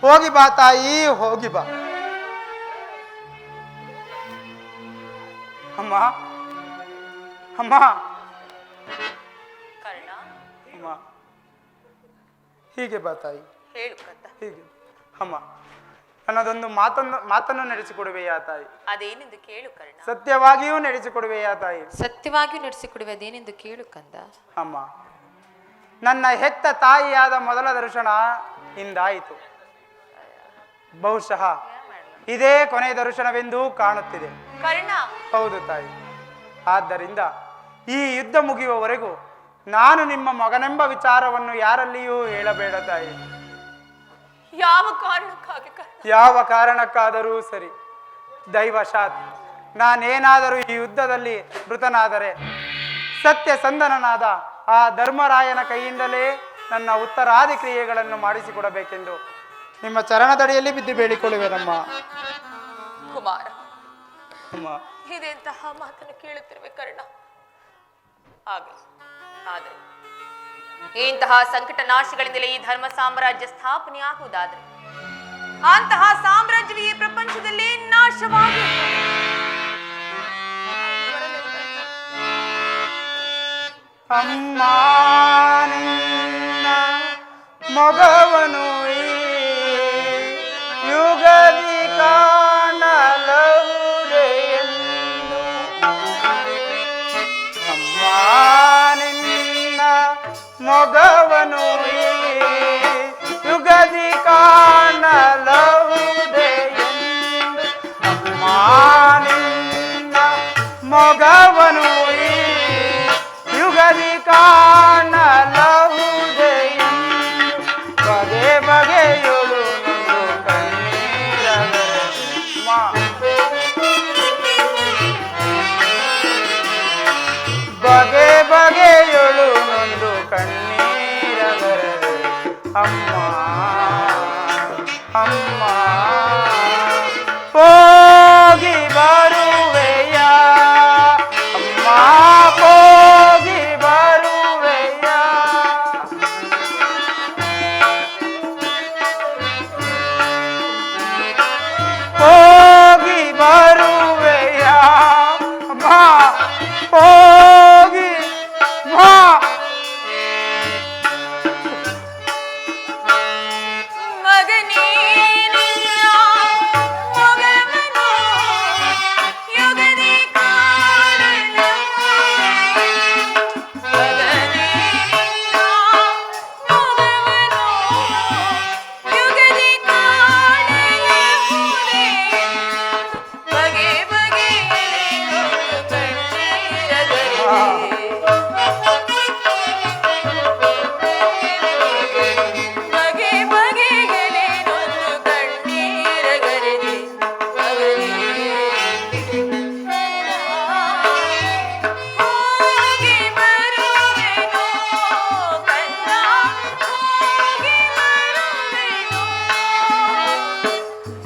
ಹೋಗಿ ಬಾ ತಾಯಿ, ಹೋಗಿ ಬಾ. ಅಮ್ಮ ಅಮ್ಮ ಕರ್ಣ, ಅಮ್ಮ, ಹೀಗೆ ಬಾ ತಾಯಿ, ಹೇಳು ಕಂದ. ಹೀಗೆ. ಅಮ್ಮ, ನನ್ನದೊಂದು ಮಾತನ್ನು ನಡೆಸಿಕೊಡುವೆಯಾ ತಾಯಿ? ಅದೇನೆಂದು ಕೇಳು ಕರ್ಣ. ಸತ್ಯವಾಗಿಯೂ ನಡೆಸಿಕೊಡುವೆಯಾ ತಾಯಿ? ಸತ್ಯವಾಗಿಯೂ ನಡೆಸಿಕೊಡುವೆ, ಅದೇನೆಂದು ಕೇಳು ಕಂದ. ಅಮ್ಮ, ನನ್ನ ಹೆತ್ತ ತಾಯಿಯಾದ ಮೊದಲ ದರ್ಶನ ಇಂದಾಯಿತು. ಬಹುಶಃ ಇದೇ ಕೊನೆ ದರ್ಶನವೆಂದು ಕಾಣುತ್ತಿದೆ. ಕರ್ಣ, ಹೌದು ತಾಯಿ. ಆದ್ದರಿಂದ ಈ ಯುದ್ಧ ಮುಗಿಯುವವರೆಗೂ ನಾನು ನಿಮ್ಮ ಮಗನೆಂಬ ವಿಚಾರವನ್ನು ಯಾರಲ್ಲಿಯೂ ಹೇಳಬೇಡ ತಾಯಿ. ಯಾವ ಕಾರಣಕ್ಕಾಗಿ ಕರ್ಣ? ಯಾವ ಕಾರಣಕ್ಕಾದರೂ ಸರಿ. ದೈವಶಾತ್ ನಾನೇನಾದರೂ ಈ ಯುದ್ಧದಲ್ಲಿ ಮೃತನಾದರೆ ಸತ್ಯಸಂಧನನಾದ ಆ ಧರ್ಮರಾಯನ ಕೈಯಿಂದಲೇ ನನ್ನ ಉತ್ತರಾದಿ ಕ್ರಿಯೆಗಳನ್ನು ಮಾಡಿಸಿಕೊಡಬೇಕೆಂದು ನಿಮ್ಮ ಚರಣದಡಿಯಲ್ಲಿ ಬಿದ್ದು ಬೇಡಿಕೊಳ್ಳುವೆನಮ್ಮ. ಕುಮಾರ, ಅಮ್ಮ, ಇದೆಂತಹ ಮಾತನ್ನು ಕೇಳುತ್ತಿರುವೆ ಕರ್ಣ. ಆಗಲಿ, ಆದರೆ ಇಂತಹ ಸಂಕಟ ನಾಶಗಳಿಂದಲೇ ಈ ಧರ್ಮ ಸಾಮ್ರಾಜ್ಯ ಸ್ಥಾಪನೆಯಾಗುವುದಾದರೆ ಅಂತಹ ಸಾಮ್ರಾಜ್ಯವು ಈ ಪ್ರಪಂಚದಲ್ಲಿ ನಾಶವಾಗಿ ಅಮ್ಮ, ನಿನ್ನ ಮಗವನು ಈ ಯುಗದಿ ಕಾಣಲಹುದೆ ಎಂದು. ಅಮ್ಮ, ನಿನ್ನ ಮಗವನು ಈ ಯುಗದಿ ಕಾಣಲಹುದೆ ಎಂದು. ಅಮ್ಮ, ನಿನ್ನ ಮಗವನು ಈ ಯುಗದಿ ಕಾಣಲಹುದೆ ಎಂದು. ಬಗೆ ಬಗೆಯೊಳು ನೊಂದು ಕಣ್ಣೀರಗರೆ. ಬಗೆ ಬಗೆಯೊಳು ನೊಂದು ಕಣ್ಣೀರಗರೆ. ಅಮ್ಮ ಅಮ್ಮ, ಹೋಗಿ ಬರುವೆಯ ಅಮ್ಮ, ಹೋಗಿ ಬರುವೆಯ. ಹೋಗಿ ಬರುವೆಯ ಅಮ್ಮ, ಹೋಗಿ ಅಮ್ಮ.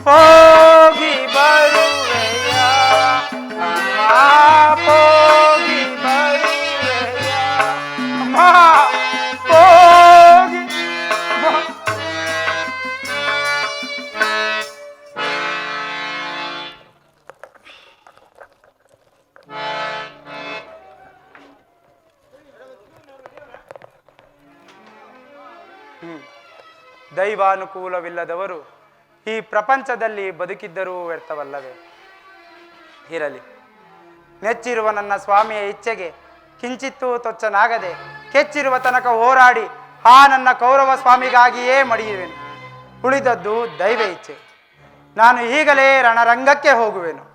ಹೋಗಿ ಬರುವೆಯ ಅಮ್ಮ ಹೋಗಿ ಬರುವೆಯ ಅಮ್ಮ ಹೋಗಿ ದೈವಾನುಕೂಲವಿಲ್ಲದವರು ಈ ಪ್ರಪಂಚದಲ್ಲಿ ಬದುಕಿದ್ದರೂ ವ್ಯರ್ಥವಲ್ಲವೇ? ಇರಲಿ, ನೆಚ್ಚಿರುವ ನನ್ನ ಸ್ವಾಮಿಯ ಇಚ್ಛೆಗೆ ಕಿಂಚಿತ್ತೂ ತೊಚ್ಚನಾಗದೆ ಕೆಚ್ಚಿರುವ ತನಕ ಹೋರಾಡಿ ಆ ನನ್ನ ಕೌರವ ಸ್ವಾಮಿಗಾಗಿಯೇ ಮಡಿಯುವೆನು. ಉಳಿದದ್ದು ದೈವ ಇಚ್ಛೆ. ನಾನು ಈಗಲೇ ರಣರಂಗಕ್ಕೆ ಹೋಗುವೆನು.